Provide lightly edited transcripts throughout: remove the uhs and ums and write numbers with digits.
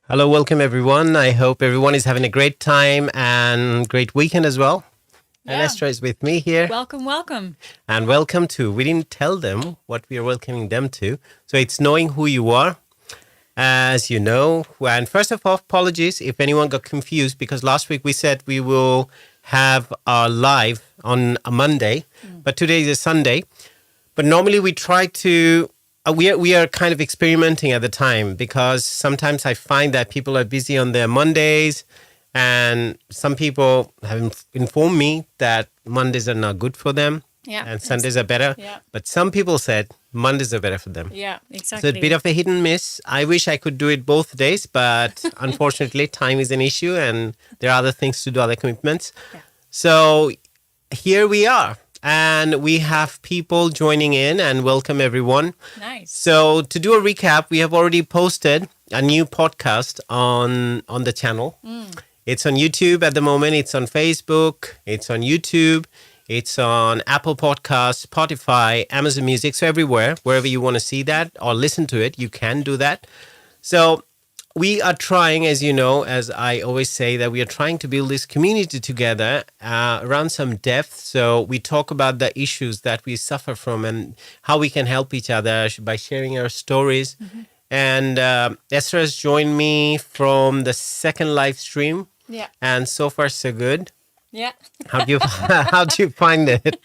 Hello, welcome everyone. I hope everyone is having a great time and great weekend as well. And Esther is with me here. Welcome. And welcome to, we didn't tell them what we are welcoming them to. So it's Knowing Who You Are, as you know. And first of all, apologies if anyone got confused, because last week we said we will have our live on a Monday, but today is a Sunday. But normally we try to, we are kind of experimenting at the time, because sometimes I find that people are busy on their Mondays, and some people have informed me that Mondays are not good for them, and Sundays are better. Yeah. But some people said Mondays are better for them. Yeah, exactly. So it's a bit of a hit and miss. I wish I could do it both days, but unfortunately time is an issue and there are other things to do, other commitments. Yeah. So here we are. And we have people joining in, and welcome everyone. Nice. So to do a recap, we have already posted a new podcast on the channel. It's on YouTube at the moment. It's on Facebook. It's on YouTube. It's on Apple Podcasts, Spotify, Amazon Music. So everywhere, wherever you want to see that or listen to it, you can do that. So we are trying, as you know, as I always say, that we are trying to build this community together around some depth. So we talk about the issues that we suffer from and how we can help each other by sharing our stories. And Esther has joined me from the second live stream. Yeah. And so far, so good. Yeah. How do you find it?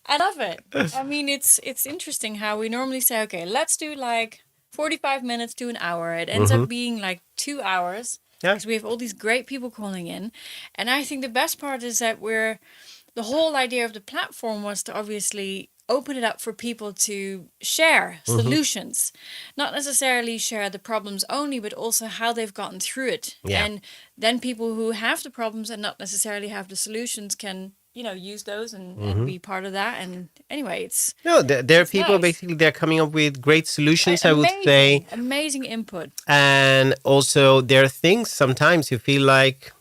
I love it. I mean, it's interesting how we normally say, okay, let's do like 45 minutes to an hour. It ends up being like 2 hours. Yeah. Because we have all these great people calling in. And I think the best part is that the whole idea of the platform was to obviously open it up for people to share solutions. Not necessarily share the problems only, but also how they've gotten through it. Yeah. And then people who have the problems and not necessarily have the solutions can, use those and be part of that. And anyway, There are people nice. basically they're coming up with great solutions, I would say. Amazing input. And also there are things sometimes you feel like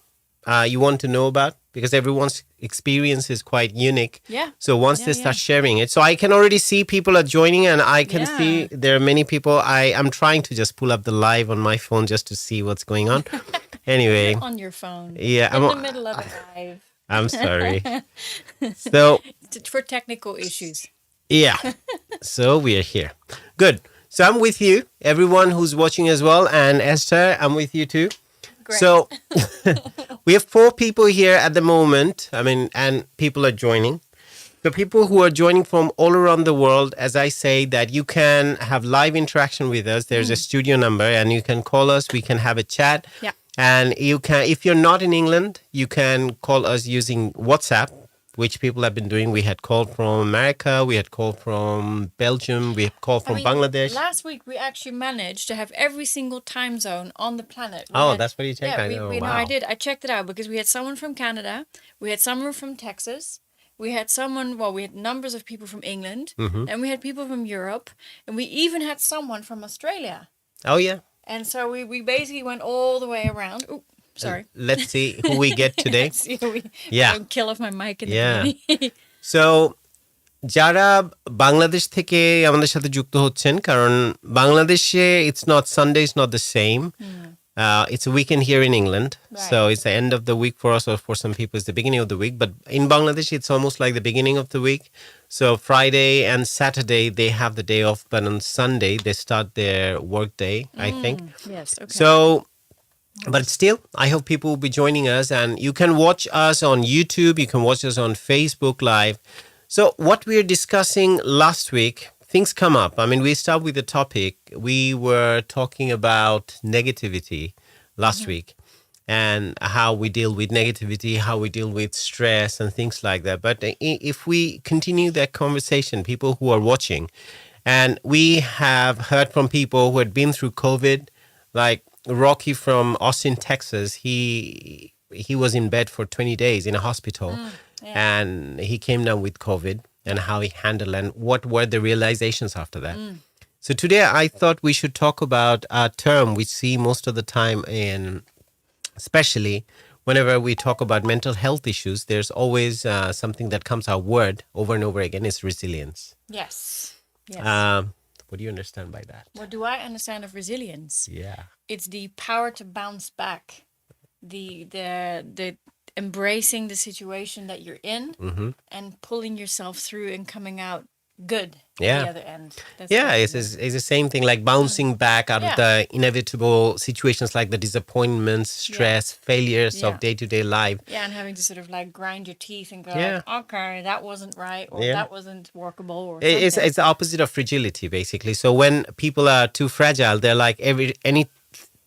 you want to know about, because everyone's experience is quite unique. Yeah. So once they start sharing it, so I can already see people are joining, and I can see there are many people. I'm trying to just pull up the live on my phone just to see what's going on. Anyway. On your phone. Yeah. In the middle of a live. I'm sorry. So For technical issues. yeah. So we are here. Good. So I'm with you, everyone who's watching as well. And Esther, I'm with you too. Great. So we have 4 people here at the moment. And people are joining. The people who are joining from all around the world, as I say, that you can have live interaction with us. There's a studio number and you can call us. We can have a chat. Yeah. And you can, if you're not in England, you can call us using WhatsApp, which people have been doing. We had called from America, we had called from Belgium, we had called from Bangladesh. Last week we actually managed to have every single time zone on the planet. That's what you checked. Yeah, no, I did. I checked it out because we had someone from Canada, we had someone from Texas, we had we had numbers of people from England, and we had people from Europe, and we even had someone from Australia. Oh, yeah. And so we basically went all the way around. Ooh, sorry. Let's see who we get today. Kill off my mic in the beginning. So, যারা বাংলাদেশ থেকে আমাদের সাথে যুক্ত হচ্ছেন, কারণ বাংলাদেশে it's not Sunday, it's not the same. It's a weekend here in England. Right. So it's the end of the week for us, or for some people it's the beginning of the week. But in Bangladesh, it's almost like the beginning of the week. So Friday and Saturday, they have the day off. But on Sunday, they start their work day, I think. Yes, okay. So, but still, I hope people will be joining us. And you can watch us on YouTube. You can watch us on Facebook Live. So what we were discussing last week, things come up. I mean, we start with the topic. We were talking about negativity last week and how we deal with negativity, how we deal with stress and things like that. But if we continue that conversation, people who are watching, and we have heard from people who had been through COVID, like Rocky from Austin, Texas, he was in bed for 20 days in a hospital and he came down with COVID. And how he handled and what were the realizations after that. So today I thought we should talk about a term we see most of the time especially whenever we talk about mental health issues, there's always something that comes, our word over and over again is resilience. Yes. What do you understand by that? What do I understand of resilience? Yeah. It's the power to bounce back, the embracing the situation that you're in and pulling yourself through and coming out good at Yeah. the other end. That's Yeah, definitely- it's the same thing, like bouncing back out of Yeah. the inevitable situations like the disappointments, stress, failures Yeah. of day-to-day life. Yeah, and having to sort of like grind your teeth and go, Yeah. like, okay, that wasn't right, or Yeah. that wasn't workable, or It's something. the opposite of fragility, basically. So when people are too fragile, they're like any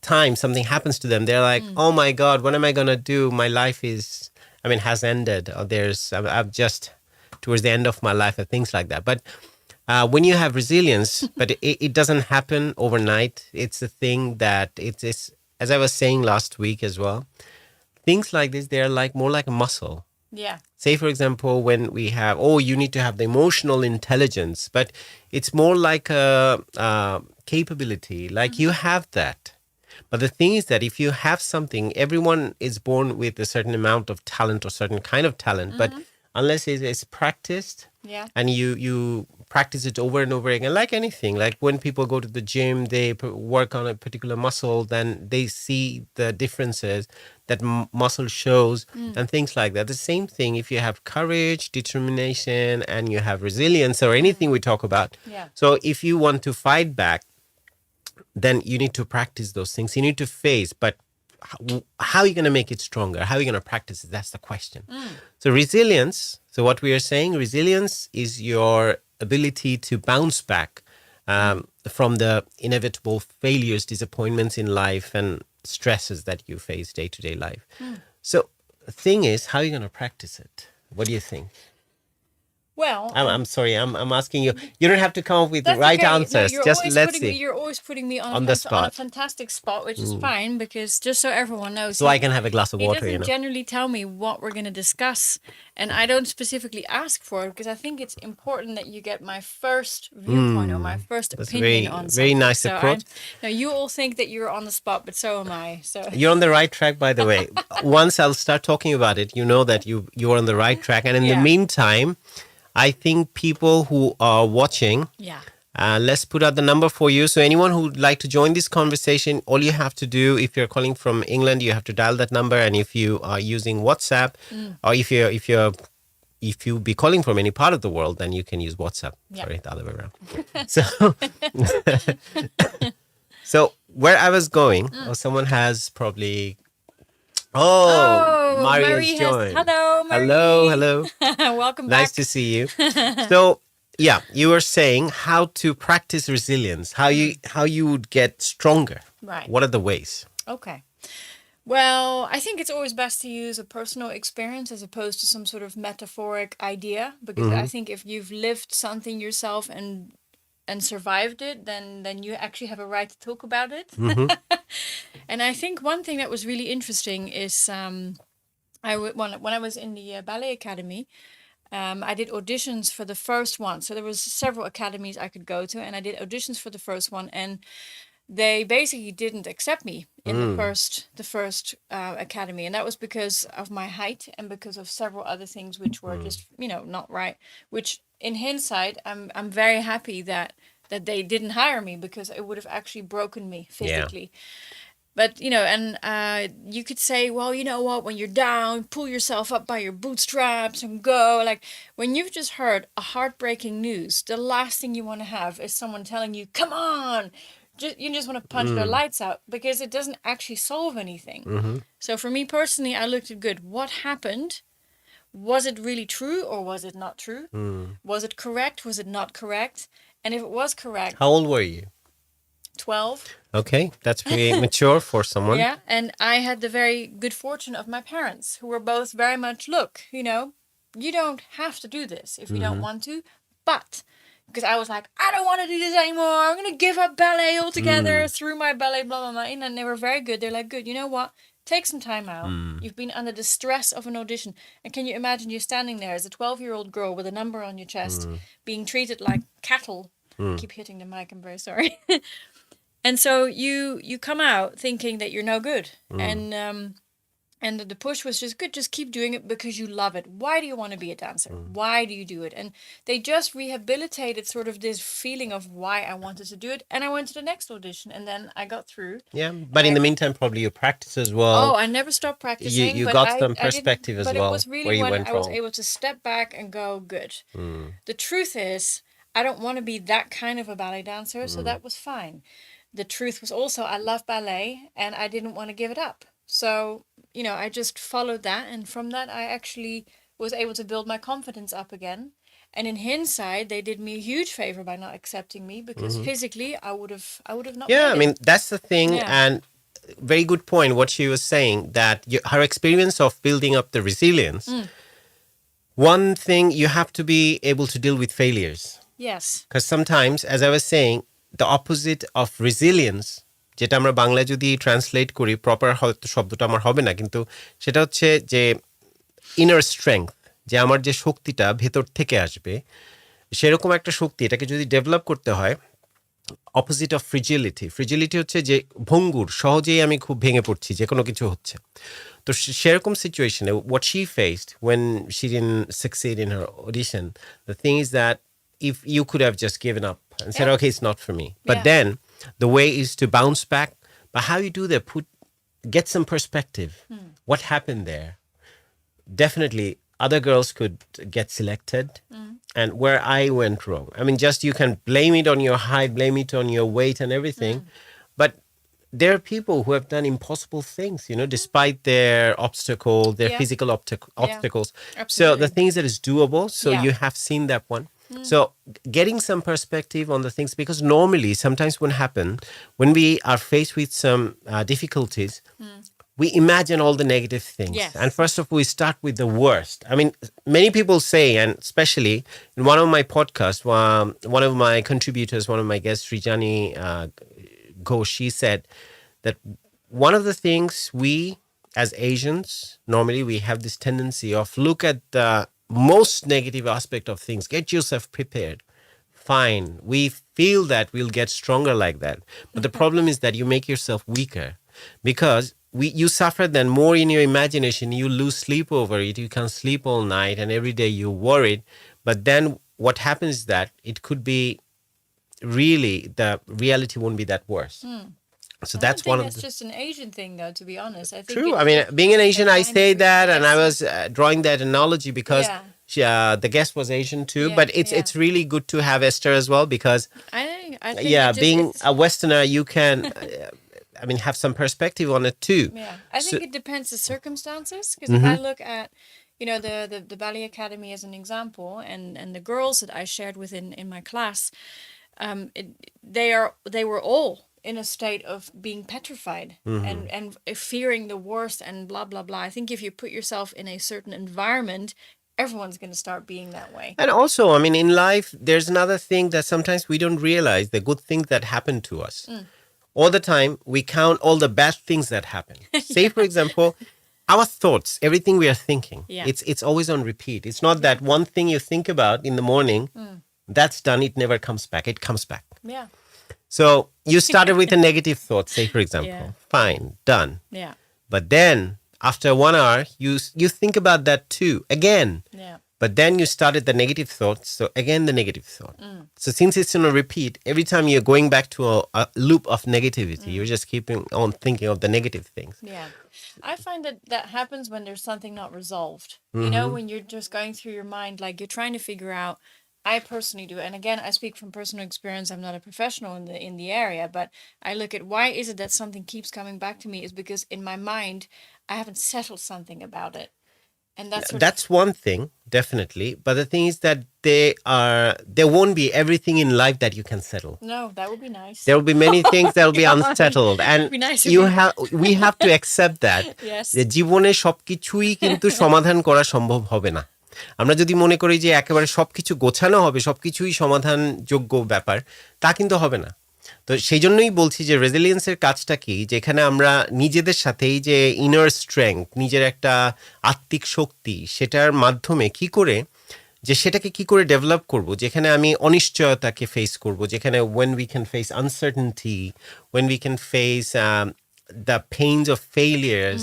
time something happens to them, they're like, oh my God, what am I gonna do? My life has ended, or I'm just towards the end of my life, and things like that. But when you have resilience, but it doesn't happen overnight. It's a thing that it's as I was saying last week as well. Things like this, they're like more like a muscle. Yeah. Say, for example, when we have, you need to have the emotional intelligence, but it's more like a capability, like you have that. But the thing is that if you have something, everyone is born with a certain amount of talent or certain kind of talent, but unless it's practiced, Yeah. and you practice it over and over again, like anything, like when people go to the gym, they work on a particular muscle, then they see the differences that muscle shows and things like that. The same thing if you have courage, determination, and you have resilience, or anything we talk about. Yeah. So if you want to fight back, then you need to practice those things. You need to face, but how are you going to make it stronger? How are you going to practice it? That's the question. So resilience, so what we are saying, resilience is your ability to bounce back from the inevitable failures, disappointments in life, and stresses that you face day-to-day life. So the thing is, how are you going to practice it? What do you think? Well, I'm sorry, I'm asking you. You don't have to come up with the that's right okay. No, answers. Just let's see. You're always putting me on On a the on a spot. fantastic spot, which is fine, because just so everyone knows, So I can have a glass of he water, doesn't generally tell me what we're going to discuss, and I don't specifically ask for it because I think it's important that you get my first viewpoint or my first That's opinion on very something. nice So approach. now you all think that you're on the spot, but so am I. So You're on the right track, by the way. Once I'll start talking about it, you know that you're on the right track. And in the Yeah. meantime, I think people who are watching, yeah. let's put out the number for you. So anyone who'd like to join this conversation, all you have to do, if you're calling from England, you have to dial that number. And if you are using WhatsApp, or if you be calling from any part of the world, then you can use WhatsApp. Yeah. Sorry, the other way around. So where I was going, someone has probably. Oh, Mari has joined. Hello, Mari. Hello. Welcome back. Nice to see you. So, yeah, you were saying how to practice resilience, how you would get stronger. Right. What are the ways? Okay. Well, I think it's always best to use a personal experience as opposed to some sort of metaphoric idea, because I think if you've lived something yourself and survived it, then you actually have a right to talk about it. And I think one thing that was really interesting is when I was in the ballet academy, I did auditions for the first one. So there was several academies I could go to, and I did auditions for the first one, and they basically didn't accept me in the first academy, and that was because of my height and because of several other things which were just not right. Which in hindsight, I'm very happy that they didn't hire me, because it would have actually broken me physically. But and you could say, well, you know what? When you're down, pull yourself up by your bootstraps and go. Like when you've just heard a heartbreaking news, the last thing you want to have is someone telling you, "Come on." You just want to punch their lights out, because it doesn't actually solve anything. So for me personally, I looked at good. What happened? Was it really true, or was it not true? Was it correct? Was it not correct? And if it was correct, How old were you? 12. Okay, that's pretty mature for someone. Yeah, and I had the very good fortune of my parents, who were both very much, look, you don't have to do this if you don't want to, but because I was like, I don't want to do this anymore. I'm going to give up ballet altogether, through my ballet, blah, blah, blah. And they were very good. They're like, good, you know what? Take some time out. You've been under the stress of an audition. And can you imagine you standing there as a 12-year-old girl with a number on your chest, being treated like cattle? I keep hitting the mic, I'm very sorry. And so you come out thinking that you're no good. And And the push was just good. Just keep doing it because you love it. Why do you want to be a dancer? Why do you do it? And they just rehabilitated sort of this feeling of why I wanted to do it. And I went to the next audition, and then I got through. Yeah, but in the meantime, probably you practice as well. Oh, I never stopped practicing. You but got I some didn't. perspective as But well it was really where you when went I was wrong. able to step back and go, good. The truth is, I don't want to be that kind of a ballet dancer, so that was fine. The truth was also, I love ballet and I didn't want to give it up. So, I just followed that. And from that, I actually was able to build my confidence up again. And in hindsight, they did me a huge favor by not accepting me because physically I would have not Yeah, I made mean, it. that's the thing. Yeah. And very good point what she was saying, that her experience of building up the resilience, one thing, you have to be able to deal with failures. Yes. Because sometimes, as I was saying, the opposite of resilience, যেটা আমরা বাংলায় যদি translate করি, proper হয়তো শব্দটা আমার হবে না, কিন্তু সেটা হচ্ছে যে ইনার স্ট্রেংথ, যে আমার যে শক্তিটা ভেতর থেকে আসবে, সেরকম একটা শক্তি, এটাকে যদি ডেভেলপ করতে হয়, অপোজিট অফ ফ্রিজিলিটি হচ্ছে যে ভঙ্গুর, সহজেই আমি খুব ভেঙে পড়ছি, যে কোনো কিছু হচ্ছে। তো সেরকম সিচুয়েশনে what she faced when she didn't succeed in her audition, the thing is that if you could have just given up and said, Yeah. okay, it's not for me. But Yeah. then the way is to bounce back. But how you do that, get some perspective. What happened there? Definitely other girls could get selected, and where I went wrong, I mean, just you can blame it on your height, blame it on your weight and everything, but there are people who have done impossible things, despite their their Yeah. physical obstacles. So Absolutely. the things that is doable, so Yeah. you have seen that one. So getting some perspective on the things, because normally sometimes what happens when we are faced with some difficulties, we imagine all the negative things. Yes. And first of all, we start with the worst. I mean, many people say, and especially in one of my podcasts, one of my contributors, one of my guests, Srijani Ghosh, she said that one of the things we, as Asians, normally we have this tendency of look at the most negative aspect of things. Get yourself prepared. Fine. We feel that we'll get stronger like that. But the problem is that you make yourself weaker, because you suffer then more in your imagination. You lose sleep over it. You can't sleep all night, and every day you're worried. But then what happens is that it could be really, the reality won't be that worse. So that's one of That's the... just an Asian thing, though. To be honest, I think. True. I mean, being an Asian, I kind say of that, and I reflects- was drawing that analogy because Yeah. the guest was Asian too. Yeah, But it's yeah. it's really good to have Esther as well, because I think yeah, it just- being it's- a Westerner, you can I mean, have some perspective on it too. Yeah, I think So- it depends the circumstances. Because if I look at, the ballet academy as an example, and the girls that I shared with in my class, they were all in a state of being petrified and fearing the worst and blah blah blah. I think if you put yourself in a certain environment, everyone's going to start being that way. And also, I mean, in life, there's another thing that sometimes we don't realize, the good things that happen to us. All the time, we count all the bad things that happen. Say, for example, our thoughts, everything we are thinking, Yeah. it's always on repeat. It's not that one thing you think about in the morning, that's done, it never comes back. It comes back. Yeah, So you started with a negative thought, say, for example. Yeah. Fine, done. yeah, But then, after 1 hour, you think about that too, again. yeah. But then you started the negative thoughts, so again the negative thought. So since it's on a repeat, every time you're going back to a loop of negativity, you're just keeping on thinking of the negative things. Yeah. I find that happens when there's something not resolved. When you're just going through your mind, like you're trying to figure out. I personally do, and again, I speak from personal experience. I'm not a professional in the area, but I look at why is it that something keeps coming back to me, is because in my mind I haven't settled something about it, and That's one thing, definitely. But the thing is that there won't be everything in life that you can settle. no, that would be nice. There will be many things that will be unsettled, and It'd be nice if we have to accept that. Yes. যে জীবনে সবকিছুই কিন্তু সমাধান করা সম্ভব হবে না। আমরা যদি মনে করি যে একেবারে সবকিছু গোছানো হবে, সবকিছুই সমাধানযোগ্য ব্যাপার, তা কিন্তু হবে না। তো সেই জন্যই বলছি যে রেজিলিয়েন্সের কাজটা কি, যেখানে আমরা নিজেদের সাথে এই যে ইনার স্ট্রেংথ, নিজের একটা আত্মিক শক্তি, সেটার মাধ্যমে কি করে, যে সেটাকে কি করে ডেভেলপ করব, যেখানে আমি অনিশ্চয়তাকে ফেস করব, যেখানে when we can face uncertainty, when we can face the pains of failures,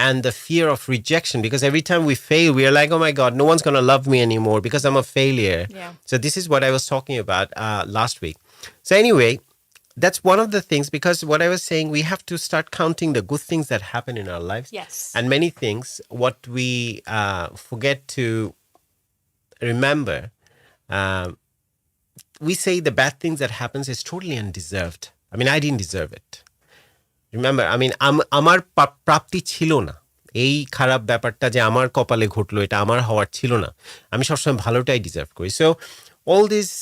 and the fear of rejection, because every time we fail, we are like, oh my God, no one's going to love me anymore because I'm a failure. Yeah. So this is what I was talking about last week. So anyway, that's one of the things, because what I was saying, we have to start counting the good things that happen in our lives. Yes. And many things, what we forget to remember, we say the bad things that happens is totally undeserved. I mean, I didn't deserve it. Remember, I mean, আমার প্রাপ্তি ছিল না, এই খারাপ ব্যাপারটা যে আমার কপালে ঘটলো, এটা আমার হওয়ার ছিল না, আমি সবসময় ভালোটাই ডিজার্ভ করি. So all these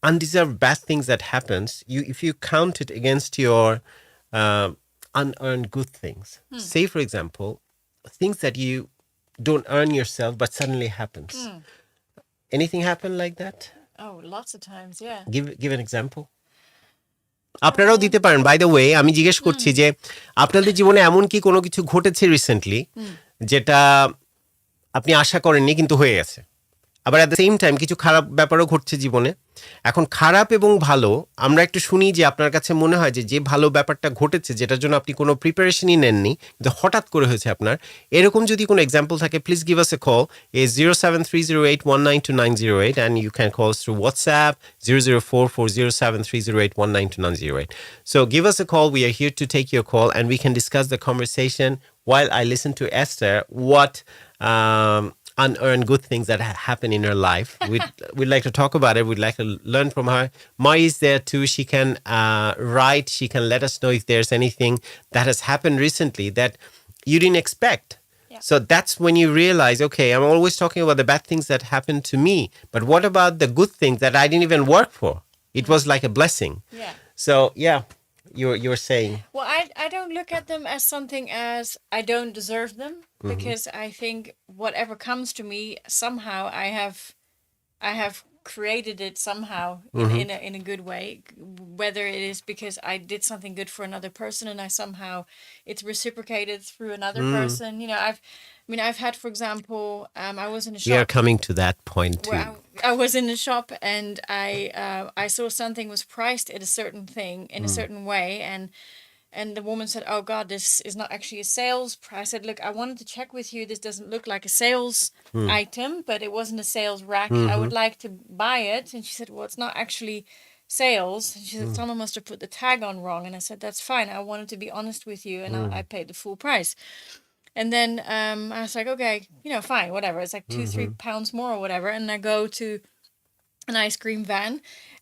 undeserved bad things that happens, if you count it against your unearned good things, say for example, things that you don't earn yourself but suddenly happens. Anything happen like that? Oh, lots of times, yeah. Give an example. আপনারাও দিতে পারেন. By the way, আমি জিজ্ঞেস করছি যে আপনাদের জীবনে এমন কি কোনো কিছু ঘটেছে রিসেন্টলি যেটা আপনি আশা করেননি কিন্তু হয়ে গেছে? আবার অ্যাট দ্য সেম টাইম কিছু খারাপ ব্যাপারও ঘটছে জীবনে. এখন খারাপ এবং ভালো আমরা একটু শুনি যে আপনার কাছে মনে হয় যে ভালো ব্যাপারটা ঘটেছে, যেটার জন্য আপনি কোনো প্রিপারেশনই নেননি, কিন্তু হঠাৎ করে হয়েছে আপনার, এরকম যদি কোনো এক্সাম্পল থাকে, please give us A call, is 07308192908, and you can call us through WhatsApp 004407308192908. So give us a call. We are here to take your call and we can discuss the conversation while I listen to Esther what unearned good things that happen in her life. We'd like to talk about it. We'd like to learn from her. Mai is there too. She can write. She can let us know if there's anything that has happened recently that you didn't expect. Yeah. So that's when you realize, okay, I'm always talking about the bad things that happened to me, but what about the good things that I didn't even work for? It was like a blessing. Yeah. So yeah, you're saying. Well, I don't look at them as something as I don't deserve them, because I think whatever comes to me, somehow I have created it somehow in a good way, whether it is because I did something good for another person and I somehow it's reciprocated through another person. You know, I've had, for example, I was in a shop. We are coming to that point too. Where I was in a shop and I saw something was priced at a certain thing in a certain way, and the woman said, "Oh God, this is not actually a sales price." I said, "Look, I wanted to check with you. This doesn't look like a sales item, but it wasn't a sales rack. I would like to buy it." And she said, "Well, it's not actually sales." And she said, "Someone must have put the tag on wrong." And I said, "That's fine. I wanted to be honest with you, and I paid the full price." And then I was like, "Okay, you know, fine, whatever. It's like 2-3 pounds more or whatever." And I go to an ice cream van,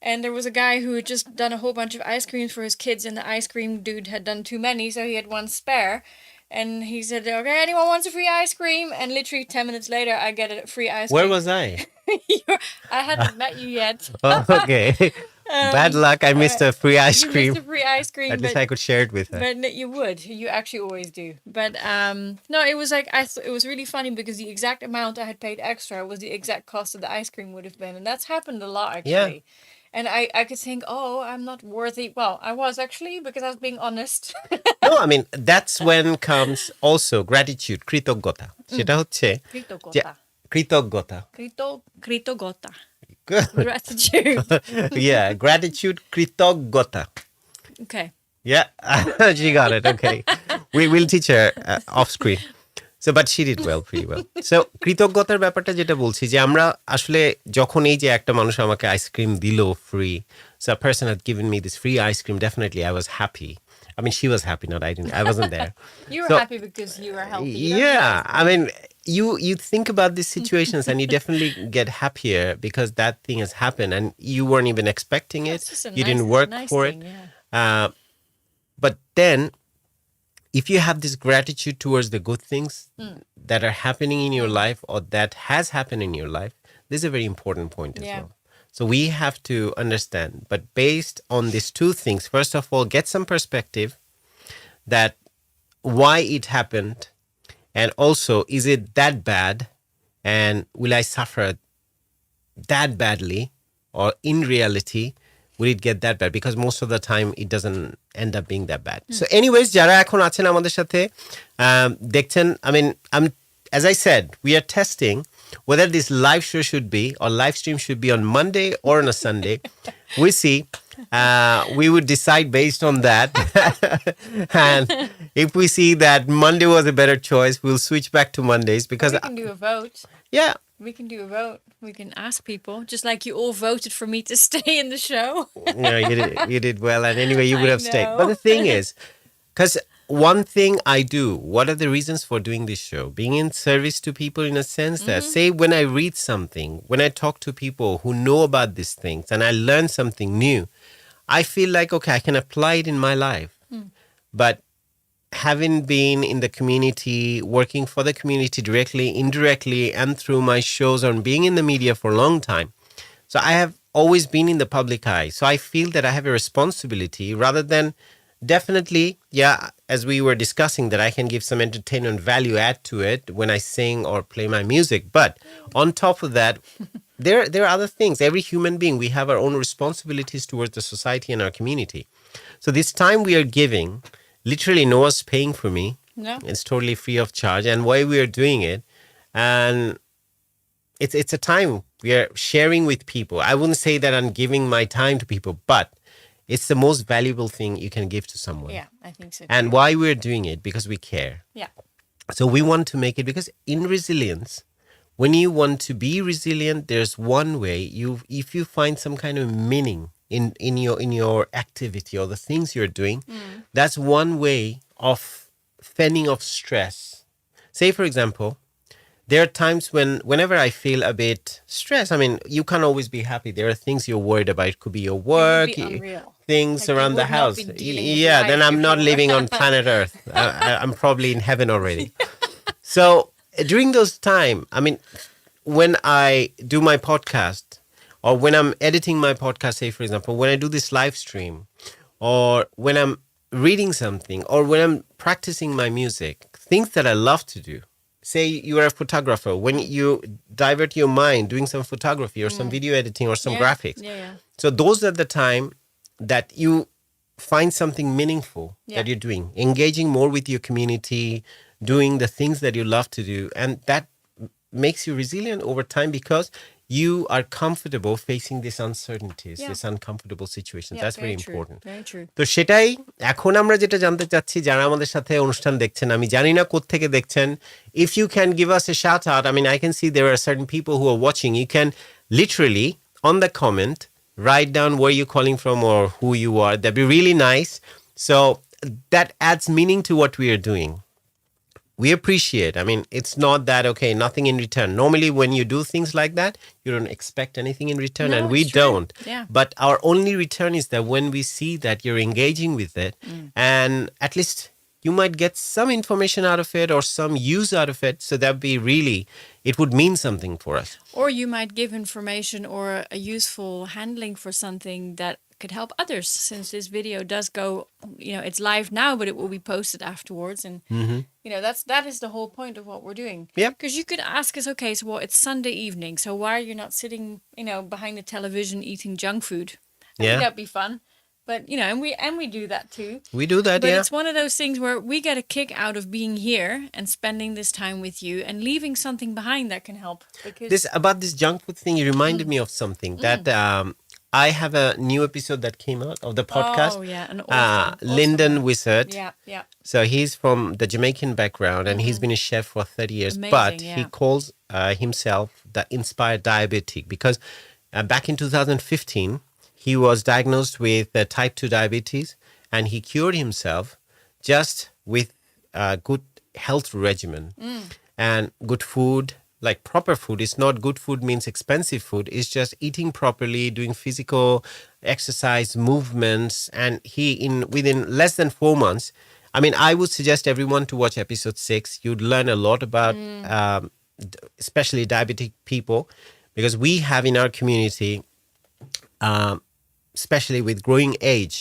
and there was a guy who had just done a whole bunch of ice creams for his kids, and the ice cream dude had done too many, so he had one spare. And he said, "Okay, anyone wants a free ice cream?" And literally 10 minutes later, I get a free ice Where cream. was I? I hadn't met you yet. Oh, okay. Bad luck. I missed a free ice You cream. missed a free ice cream. At least I could share it with her. But you would. You actually always do. But no, it was like it was really funny because the exact amount I had paid extra was the exact cost of the ice cream would have been, and that's happened a lot actually. Yeah. And I could think, oh, I'm not worthy. Well, I was actually, because I was being honest. No, I mean, that's when comes also gratitude, kritogota. সেটা হচ্ছে kritogota. Kritogota. Gratitude. Yeah, gratitude, kritogota. Okay. Yeah, she got it. Okay. We will teach her off screen. So, but she did well, pretty well. So, কৃতজ্ঞতার ব্যাপারটা যেটা বলছি যে আমরা আসলে যখন এই যে একটা মানুষ আমাকে আইসক্রিম দিল free, so a person had given me this free ice cream, definitely I was happy. I mean, she was happy, not I wasn't there. You were happy because you were healthy. Yeah, I mean, you think about these situations and you definitely get happier because that thing has happened and you weren't even expecting it. You didn't work for it. Yeah. But then, if you have this gratitude towards the good things that are happening in your life or that has happened in your life, this is a very important point as well. So we have to understand, but based on these two things, first of all, get some perspective that why it happened, and also, is it that bad, and will I suffer that badly, or in reality, will it get that bad? Because most of the time, it doesn't end up being that bad. So anyways, যারা এখন আছেন আমাদের সাথে দেখছেন, I mean, as I said, we are testing whether this live show should be or live stream should be on Monday or on a Sunday. We see. We would decide based on that. And If we see that Monday was a better choice, we'll switch back to Mondays because, We can do a vote. yeah, We can do a vote. We can ask people, just like you all voted for me to stay in the show. no, you did well. And anyway, you would I have stayed. But know. the thing is, because one thing I do, what are the reasons for doing this show? Being in service to people in a sense that, say, when I read something, when I talk to people who know about these things and I learn something new, I feel like, okay, I can apply it in my life. But having been in the community, working for the community directly, indirectly, and through my shows on being in the media for a long time, so I have always been in the public eye. So I feel that I have a responsibility rather than definitely, yeah, as we were discussing, that I can give some entertainment value add to it when I sing or play my music. But on top of that, there are other things. Every human being, we have our own responsibilities towards the society and our community. So this time we are giving, literally no one's paying for me. No. It's totally free of charge. And why we are doing it, and it's a time we are sharing with people. I wouldn't say that I'm giving my time to people, but it's the most valuable thing you can give to someone. Yeah, I think so. And why we're doing it? Because we care. Yeah. So we want to make it, because in resilience, when you want to be resilient, there's one way. If you find some kind of meaning in your activity or the things you're doing, that's one way of fending off stress. Say, for example, there are times whenever I feel a bit stressed, I mean, you can't always be happy. There are things you're worried about. It could be your work, be unreal. things Like, you around the would not house. be dealing with Yeah, life then I'm not before. living on planet Earth. I'm probably in heaven already. So during those time, I mean, when I do my podcast, or when I'm editing my podcast, say, for example, when I do this live stream, or when I'm reading something, or when I'm practicing my music, things that I love to do. Say you are a photographer, when you divert your mind doing some photography or some video editing or some graphics. Yeah. So those are the time that you find something meaningful that you're doing, engaging more with your community, doing the things that you love to do. And that makes you resilient over time, because you are comfortable facing these uncertainties, these uncomfortable situations. That's very important. Very true. তো সেটাই এখন আমরা যেটা জানতে চাচ্ছি, যারা আমাদের সাথে অনুষ্ঠান দেখছেন, আমি জানি না কোত্থেকে দেখছেন, if you can give us a shout out. I mean, I can see there are certain people who are watching. You can literally on the comment write down where you're calling from or who you are. That'd be really nice. So that adds meaning to what we are doing. We appreciate. I mean, it's not that, okay, nothing in return. Normally, when you do things like that, you don't expect anything in return, No, and we it's true. don't. Yeah. But our only return is that when we see that you're engaging with it, and at least you might get some information out of it or some use out of it. So that'd be really, it would mean something for us. Or you might give information or a useful handling for something that could help others, since this video does go, it's live now, but it will be posted afterwards. And, that is the whole point of what we're doing. Yeah. Because you could ask us, okay, so it's Sunday evening, so why are you not sitting, behind the television eating junk food? I think that'd be fun. But, and we do that too. We do that, But yeah. it's one of those things where we get a kick out of being here and spending this time with you and leaving something behind that can help. Because About this junk food thing, it reminded me of something that I have a new episode that came out of the podcast. Oh, yeah. An awesome Lyndon one. Wizard. Yeah. So he's from the Jamaican background, and he's been a chef for 30 years. Amazing, But he calls himself the inspired diabetic, because back in 2015, he was diagnosed with type 2 diabetes, and he cured himself just with good health regimen and good food, like proper food. It's not good food means expensive food. It's just eating properly, doing physical exercise, movements. And within less than 4 months, I mean, I would suggest everyone to watch episode 6. You'd learn a lot about especially diabetic people, because we have in our community, especially with growing age,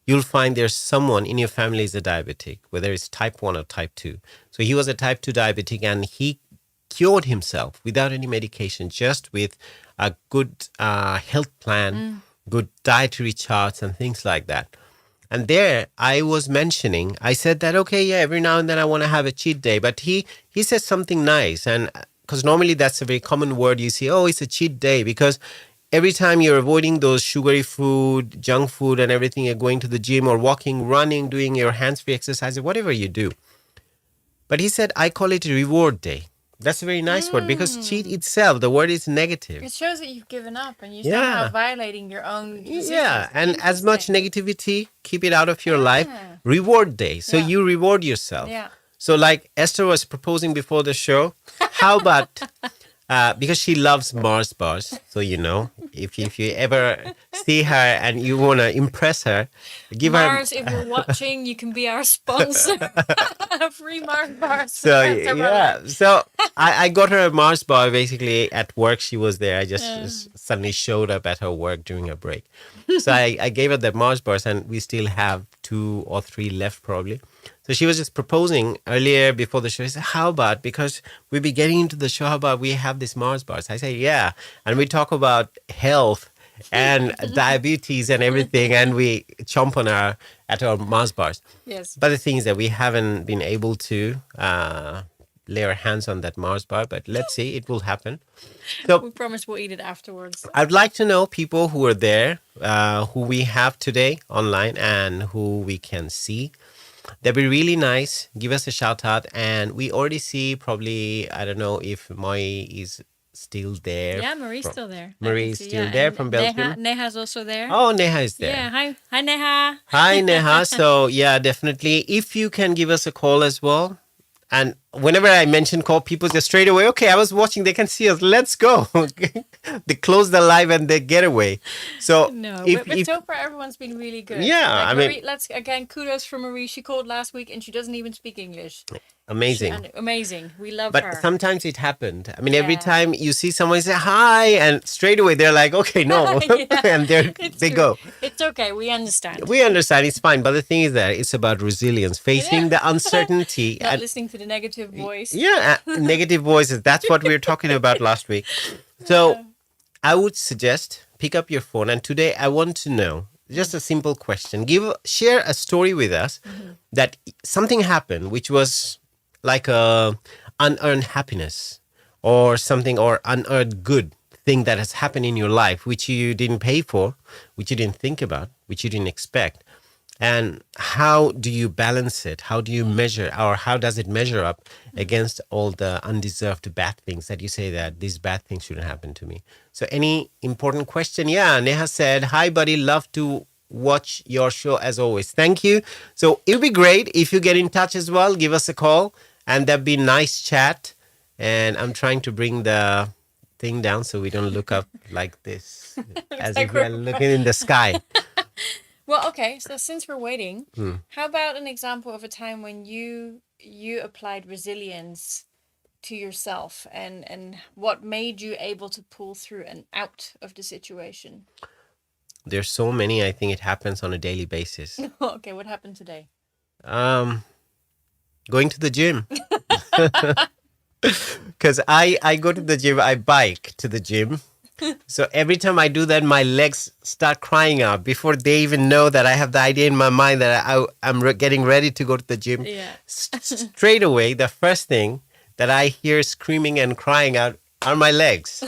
you'll find there's someone in your family is a diabetic, whether it's type 1 or type 2. So he was a type 2 diabetic, and he cured himself without any medication, just with a good health plan, good dietary charts and things like that. And there I was mentioning, I said that, okay, yeah, every now and then I want to have a cheat day. But he said something nice, and because normally that's a very common word you see, oh, it's a cheat day, because every time you're avoiding those sugary food, junk food and everything, you're going to the gym or walking, running, doing your hands-free exercises, whatever you do. But he said, I call it a reward day. That's a very nice word because cheat itself, the word is negative. It shows that you've given up and you're Yeah. somehow violating your own decisions. Yeah, and as much negativity, keep it out of your life. Reward day. So you reward yourself. Yeah. So like Esther was proposing before the show, how about, because she loves Mars bars, so if you ever see her and you want to impress her, give Mars, her... if you're watching, you can be our sponsor. Free Mars bars. So yeah, so I got her a Mars bar basically at work. She was there. I just suddenly showed up at her work during her break. So I gave her the Mars bars and we still have 2 or 3 left probably. So she was just proposing earlier before the show. She said, how about, because we'll be getting into the show, how about we have this Mars bars? I said, yeah. And we talk about health and diabetes and everything. And we chomp on at our Mars bars. Yes. But the thing is that we haven't been able to lay our hands on that Mars bar. But let's see, it will happen. So We promise we'll eat it afterwards. I'd like to know people who are there, who we have today online and who we can see. That'd be really nice. Give us a shout out. And we already see probably, I don't know if Mai is still there. Yeah, Marie's still there. Marie's still there from Belgium. Neha's also there. Oh, Neha is there. Yeah, hi Neha. Hi, Neha. So, yeah, definitely. If you can give us a call as well. And whenever I mention call, people just straight away, okay, I was watching, they can see us, let's go. They close the live and they get away. So, No, if, but so far everyone's been really good. Yeah, I mean- Marie, let's again kudos for Marie. She called last week and she doesn't even speak English. amazing. Amazing. We love But her. sometimes it happened. I mean, every Yeah. time you see someone say hi, and straight away they're like, okay, no. Yeah, And it's they true. go. It's okay. We understand. We understand, it's fine. But the thing is that it's about resilience, facing the uncertainty. Not and listening to the negative voice. Yeah, negative voices. That's what we were talking about last week. So I would suggest pick up your phone. And today I want to know just a simple question. Share a story with us that something happened which was like a unearned happiness or something, or unearned good thing that has happened in your life which you didn't pay for, which you didn't think about, which you didn't expect. And how do you balance it? How do you measure, or how does it measure up against all the undeserved bad things that you say that these bad things shouldn't happen to me? So any important question? Yeah, Neha said, hi, buddy. Love to watch your show as always. Thank you. So it'll be great if you get in touch as well. Give us a call and that'd be nice chat. And I'm trying to bring the thing down so we don't look up like this as like if we're we're- looking in the sky. Well, okay. So since we're waiting, Hmm. how about an example of a time when you applied resilience to yourself and what made you able to pull through and out of the situation? There's so many. I think it happens on a daily basis. Okay, what happened today? Going to the gym. Because I go to the gym, I bike to the gym. So every time I do that, my legs start crying out before they even know that I have the idea in my mind that I'm getting ready to go to the gym. Yeah. Straight away, the first thing that I hear screaming and crying out are my legs.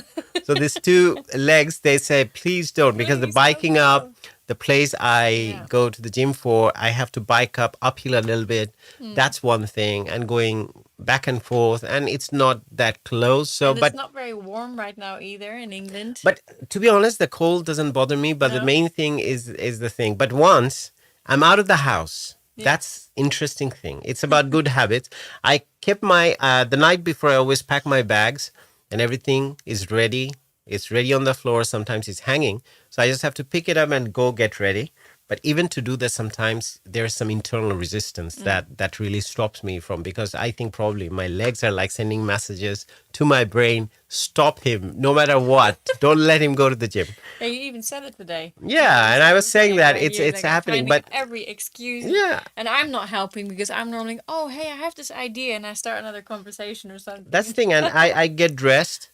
So these 2 legs, they say, please don't, because the Please biking don't up, go. the place I go to the gym for, I have to bike uphill a little bit. That's one thing, and going back and forth, and it's not that close. So, And but it's not very warm right now either in England. but to be honest, the cold doesn't bother me. But the No? main thing is the thing. But once I'm out of the house, Yeah. that's interesting thing. It's about good habits. I kept my the night before. I always pack my bags, and everything is ready. It's ready on the floor. Sometimes it's hanging, so I just have to pick it up and go get ready. But even to do that, sometimes there's some internal resistance that really stops me from, because I think probably my legs are like sending messages to my brain, stop him, no matter what. Don't let him go to the gym. Yeah, you even said it today. Yeah, and I was saying that You're, it's like, happening, finding but every excuse. yeah, And I'm not helping because I'm normally, oh, hey, I have this idea, and I start another conversation or something. that's the thing. And I get dressed,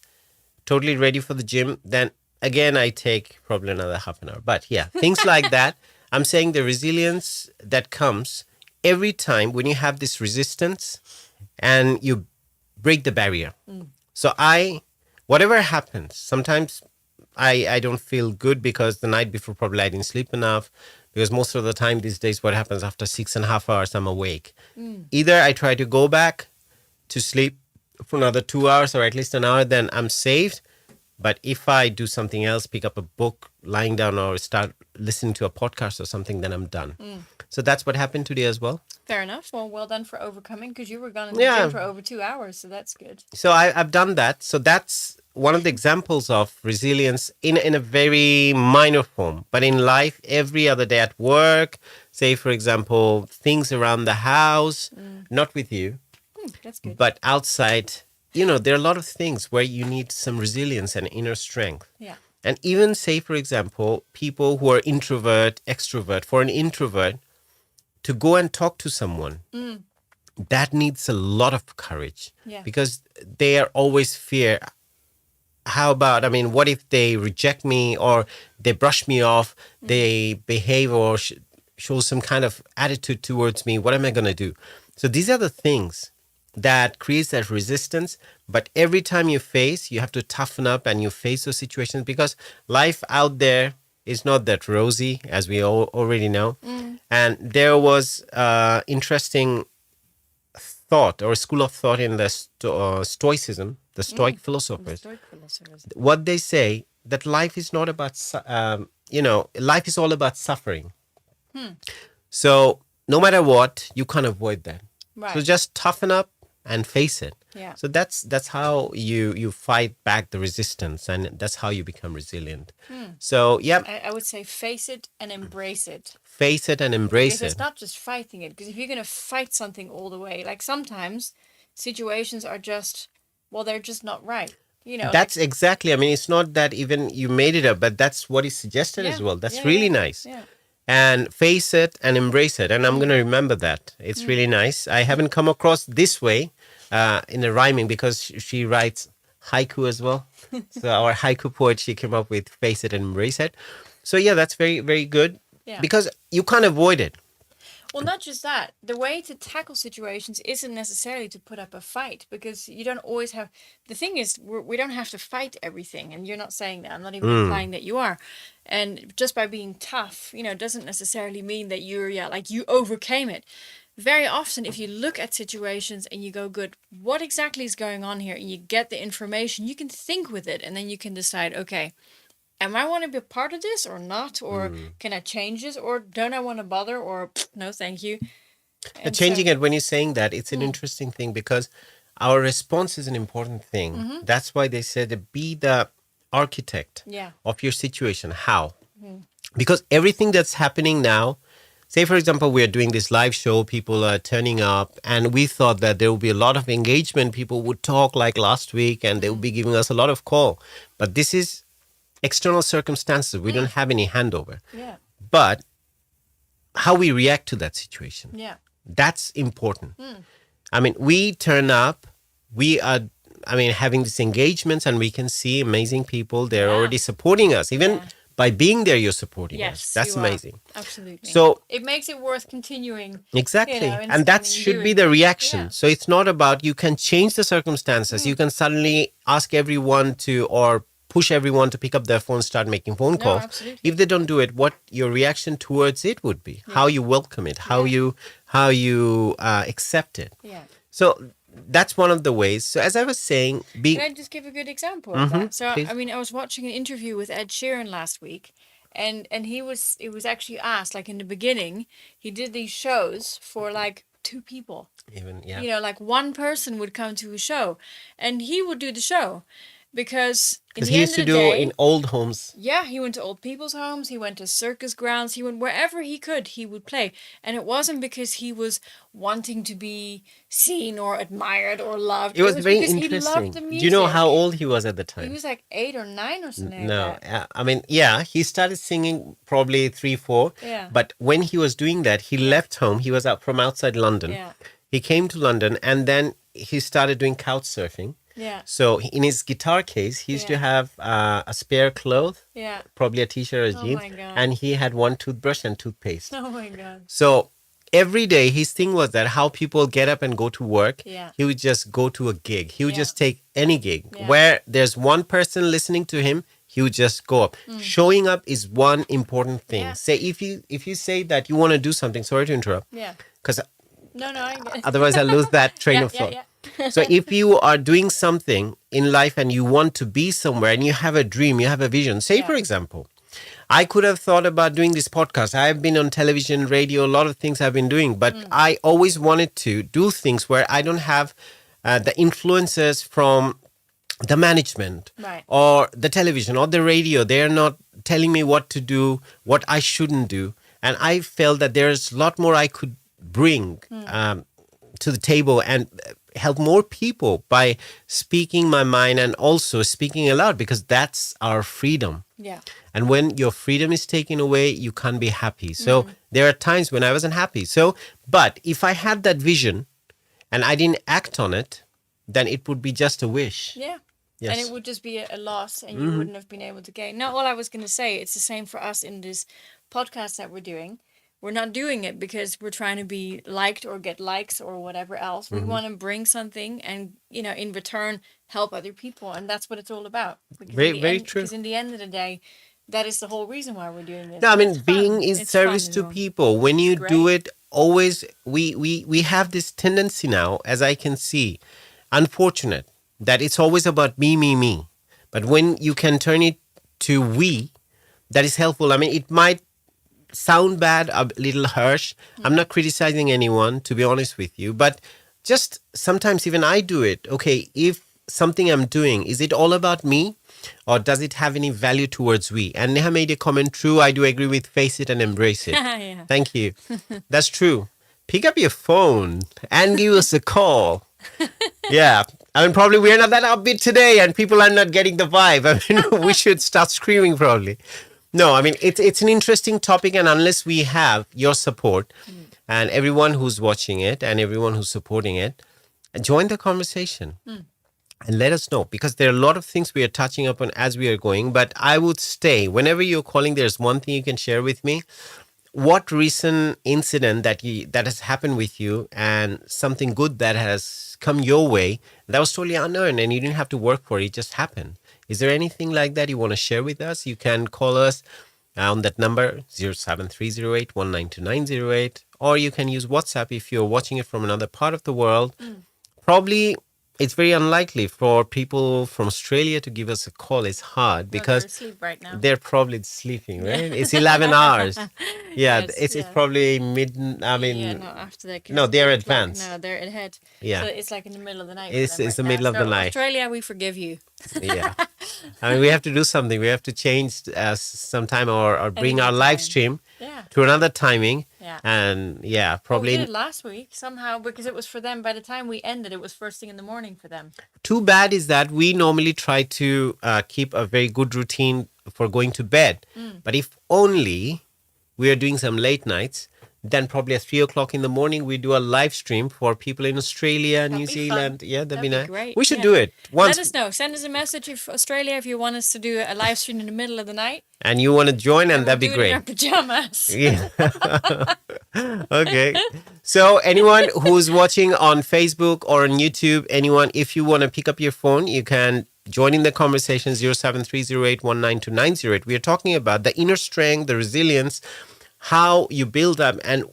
totally ready for the gym. Then again, I take probably another half an hour. But yeah, things like that. I'm saying the resilience that comes every time when you have this resistance and you break the barrier. So whatever happens, sometimes I don't feel good because the night before probably I didn't sleep enough. Because most of the time these days, what happens after 6.5 hours, I'm awake. Either I try to go back to sleep for another 2 hours or at least an hour, then I'm saved. But if I do something else, pick up a book, lying down, or start listening to a podcast or something, then I'm done. So that's what happened today as well. Fair enough. Well done for overcoming, because you were gone in the Yeah. gym for over 2 hours, so that's good. So I've done that. So that's one of the examples of resilience in a very minor form. But in life, every other day at work, say, for example, things around the house, not with you, That's good. but outside, there are a lot of things where you need some resilience and inner strength. Yeah. And even say, for example, people who are introvert, extrovert, for an introvert to go and talk to someone, that needs a lot of courage. Yeah. Because they are always fear. How about, what if they reject me or they brush me off, they behave or show some kind of attitude towards me? What am I going to do? So these are the things that creates that resistance. But every time you have to toughen up and you face those situations, because life out there is not that rosy, as we already know. And there was interesting thought or school of thought in the Stoicism, the Stoic philosophers. What they say, that life is not about, life is all about suffering. So no matter what, you can't avoid that. Right. So just toughen up and face it. Yeah. So that's how you fight back the resistance, and that's how you become resilient. So yeah, I would say face it and embrace it. face it and embrace Because it. it's not just fighting it. Because if you're going to fight something all the way, like sometimes situations are just, they're just not right. That's exactly. It's not that even you made it up, but that's what is suggested as well. That's really nice. Yeah. And face it and embrace it. And I'm going to remember that. It's really nice. I haven't come across this way in the rhyming, because she writes haiku as well. So our haiku poet, she came up with face it and embrace it. So yeah, that's very, very good. Yeah. Because you can't avoid it. Well, not just that. The way to tackle situations isn't necessarily to put up a fight, because you don't always have... The thing is, we don't have to fight everything, and you're not saying that. I'm not even implying that you are. And just by being tough, doesn't necessarily mean that you overcame it. Very often, if you look at situations and you go, good, what exactly is going on here? And you get the information, you can think with it, and then you can decide, okay, am I want to be a part of this or not? Or can I change this? Or don't I want to bother? Or no, thank you. And Changing it, when you're saying that, it's an interesting thing, because our response is an important thing. That's why they said be the architect of your situation. How? Because everything that's happening now, say, for example, we're doing this live show, people are turning up, and we thought that there would be a lot of engagement. People would talk like last week, and they would be giving us a lot of call. But this is external circumstances. We don't have any handover. Yeah. But how we react to that situation, Yeah. that's important. We turn up, we are, having these engagements, and we can see amazing people. They're already supporting us. Even by being there, you're supporting us. That's you are. amazing. Absolutely. So it makes it worth continuing. exactly. in And that something should you're be doing. the reaction. Yeah. So it's not about you can change the circumstances. You can suddenly ask everyone or push everyone to pick up their phone, start making phone calls. absolutely. If they don't do it, what your reaction towards it would be, how you welcome it, how you accept it. Yeah. So that's one of the ways. So as I was saying, Can I just give a good example of that? So, please. I was watching an interview with Ed Sheeran last week, and it was actually asked, like in the beginning, he did these shows for like 2 people. even Like one person would come to a show, and he would do the show. Because because he used to do in old homes. Yeah, he went to old people's homes, he went to circus grounds, he went wherever he could, he would play. And it wasn't because he was wanting to be seen or admired or loved. It was very because interesting. He loved the Do music. you know how old he was at the He time? was like 8 or 9 or something No, like that. he started singing probably 3, 4. Yeah. But when he was doing that, he left home. He was out from outside London. Yeah. He came to London, and then he started doing couch surfing. Yeah. So in his guitar case, he used to have a spare cloth, Yeah. probably a t-shirt or jeans, my God. and he had one toothbrush and toothpaste. Oh my God. So every day his thing was that how people get up and go to work, Yeah. he would just go to a gig. He would Yeah. just take any gig. Yeah. Where there's one person listening to him, you just go up. Showing up is one important thing. Yeah. Say if you say that you want to do something, sorry to interrupt, Yeah. because No, I get it. otherwise I lose that train of thought. Yeah. So if you are doing something in life and you want to be somewhere and you have a dream, you have a vision, say for example, I could have thought about doing this podcast. I've been on television, radio, a lot of things I've been doing, but I always wanted to do things where I don't have the influences from the management Right. or the television or the radio. They're not telling me what to do, what I shouldn't do. And I felt that there's a lot more I could bring to the table and help more people by speaking my mind and also speaking aloud, because that's our freedom. Yeah. And when your freedom is taken away, you can't be happy. So there are times when I wasn't happy. So, but if I had that vision and I didn't act on it, then it would be just a wish. Yeah. Yes. And it would just be a loss and you wouldn't have been able to gain. Now, all I was going to say, it's the same for us in this podcast that we're doing. We're not doing it because we're trying to be liked or get likes or whatever else. We want to bring something and, in return, help other people. And that's what it's all about. Very true. Because in the end of the day, that is the whole reason why we're doing this. No, I mean, It's fun. being is It's service fun to as well. people. When you do Great. it, always, we have this tendency now, as I can see, unfortunate, that it's always about me. But when you can turn it to we, that is helpful. I mean, it might sound bad, a little harsh. I'm not criticizing anyone, to be honest with you, but just sometimes even I do it. Okay, if something I'm doing, is it all about me or does it have any value towards we? And Neha made a comment, true, I do agree with face it and embrace it. Yeah. Thank you. That's true. Pick up your phone and give us a call. Yeah. I mean, probably we're not that upbeat today and people are not getting the vibe. I mean, we should start screaming probably. No, I mean, it's an interesting topic, and unless we have your support and everyone who's watching it and everyone who's supporting it, join the conversation and let us know, because there are a lot of things we are touching upon as we are going. But I would stay, whenever you're calling, there's one thing you can share with me. What recent incident that has happened with you and something good that has come your way that was totally unearned and you didn't have to work for it, it just happened. Is there anything like that you want to share with us? You can call us on that number 07308192908, or you can use WhatsApp if you're watching it from another part of the world. Probably it's very unlikely for people from Australia to give us a call. It's hard because they're asleep right now. they're probably sleeping, right? It's 11 hours. Yeah, Yes, it's yeah. probably mid. I mean, Yeah, no, after that. 'cause no, they're it's like- advanced. no, they're ahead. Yeah. So it's like in the middle of the night. for It's- them it's the right middle now. of the So night. Australia, we forgive you. yeah. I mean, we have to do something. We have to change sometime or bring our Any live time. stream Yeah. to another timing. Yeah. And yeah, We probably did it last week somehow because it was for them. By the time we ended, it was first thing in the morning for them. too bad is that we normally try to keep a very good routine for going to bed. But if only we are doing some late nights, then probably at 3 o'clock in the morning, we do a live stream for people in Australia, New be Zealand. fun. Yeah, that'd be That'd nice. be great, We should yeah. do it once. Let us know. Send us a message if Australia, if you want us to do a live stream in the middle of the night. And you want to join, and that'd be We'll do it in great. our pajamas. Yeah. Okay. So anyone who's watching on Facebook or on YouTube, anyone, if you want to pick up your phone, you can join in the conversation 07308192908. We are talking about the inner strength, the resilience, how you build up, and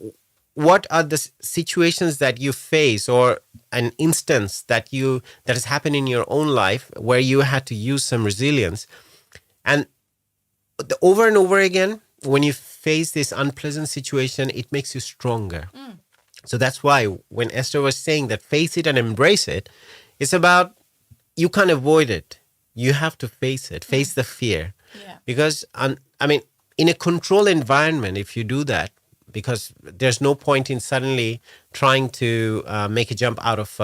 what are the situations that you face or an instance that has happened in your own life where you had to use some resilience. And over and over again, when you face this unpleasant situation, it makes you stronger. So that's why when Esther was saying that face it and embrace it, it's about you can't avoid it. You have to face it, face the fear. Yeah. Because, I mean, in a controlled environment, if you do that, because there's no point in suddenly trying to make a jump out of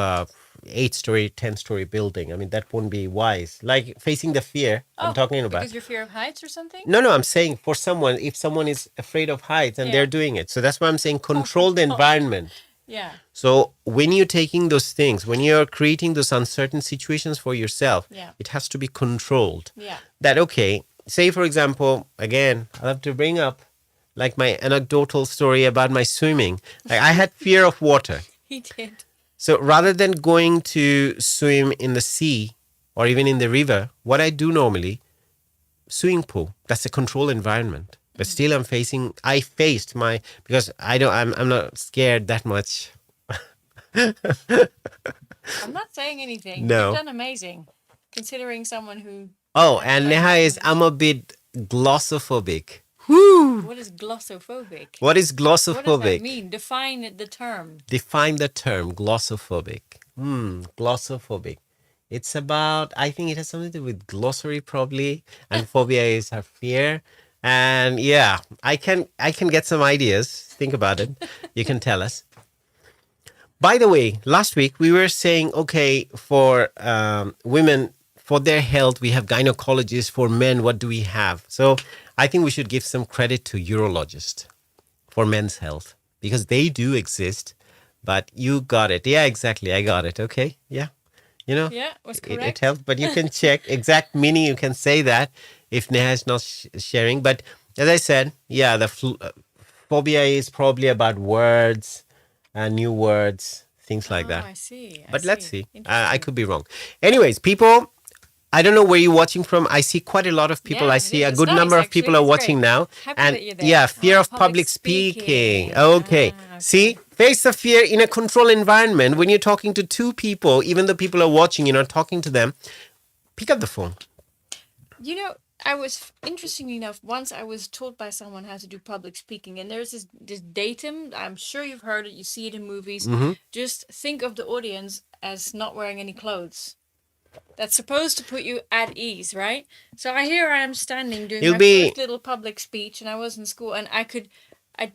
8-story, 10-story building. I mean, that wouldn't be wise. Like facing the fear I'm talking about. Because you're fear of heights or something? No, I'm saying for someone, if someone is afraid of heights and they're doing it. So that's why I'm saying controlled environment. Yeah. So when you're taking those things, when you're creating those uncertain situations for yourself, it has to be controlled. Yeah. That, okay, say for example, again, I have to bring up like my anecdotal story about my swimming. Like I had fear of water. He did. So rather than going to swim in the sea or even in the river, what I do normally, swimming pool. That's a controlled environment. But still I faced my, because I'm not scared that much. I'm not saying anything. You've No. done amazing, considering someone who. Oh, acts and like Neha this. I'm a bit glossophobic. Woo! What is glossophobic? What is What does that glossophobic? mean? Define the term. Define the term glossophobic. Glossophobic. It's about, I think it has something to do with glossary probably, and phobia is a fear. And yeah, I can get some ideas. Think about it. You can tell us. By the way, last week we were saying, okay, for women, for their health, we have gynecologists. For men, what do we have? So I think we should give some credit to urologists for men's health, because they do exist. But you got it. Yeah, exactly. I got it. Okay. Yeah. Yeah, was It correct. helps, but you can check exact meaning. You can say that if Neha is not sharing. But as I said, yeah, the phobia is probably about words, new words, things like that. I see. But let's see. I Interesting. could be wrong. Anyways, people, I don't know where you're watching from. I see quite a lot of people. Yeah, I it see is. a It's good nice, number of actually. people are It's watching great. now. Happy And that you're there. yeah, fear Oh, of public public speaking. speaking. Okay. Ah, okay. See, face the fear in a controlled environment. When you're talking to two people, even though people are watching, you're not talking to them, pick up the phone. You know, I was, interestingly enough, once I was told by someone how to do public speaking, and there's this datum. I'm sure you've heard it. You see it in movies. Mm-hmm. Just think of the audience as not wearing any clothes. That's supposed to put you at ease, right? So I am standing doing You'll my be- first little public speech, and I was in school, and I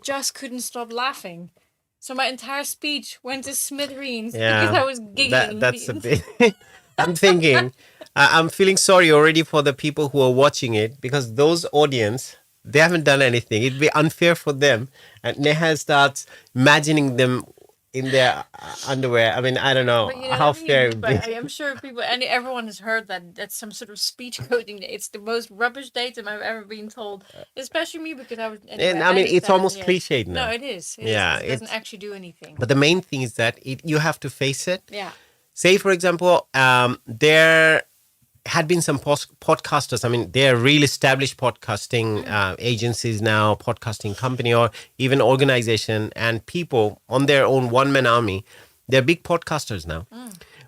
just couldn't stop laughing. So my entire speech went to smithereens because I was giggling. That's a bit. I'm thinking, I'm feeling sorry already for the people who are watching it, because those audience, they haven't done anything. It'd be unfair for them. And Neha starts imagining them in their underwear. I mean, I don't know But you know how what I mean? fair it would But be. I'm sure people, and everyone has heard that that's some sort of speech coding. It's the most rubbish datum I've ever been told, especially me, because I was. Anyway, And I mean, it's 97, almost yes. cliched now. No, it is. It Yeah, is, 'cause it doesn't it's- actually do anything. But the main thing is that you have to face it. Yeah. Say, for example, there had been some podcasters. I mean, they're real established podcasting agencies now, podcasting company, or even organization, and people on their own one-man army. They're big podcasters now.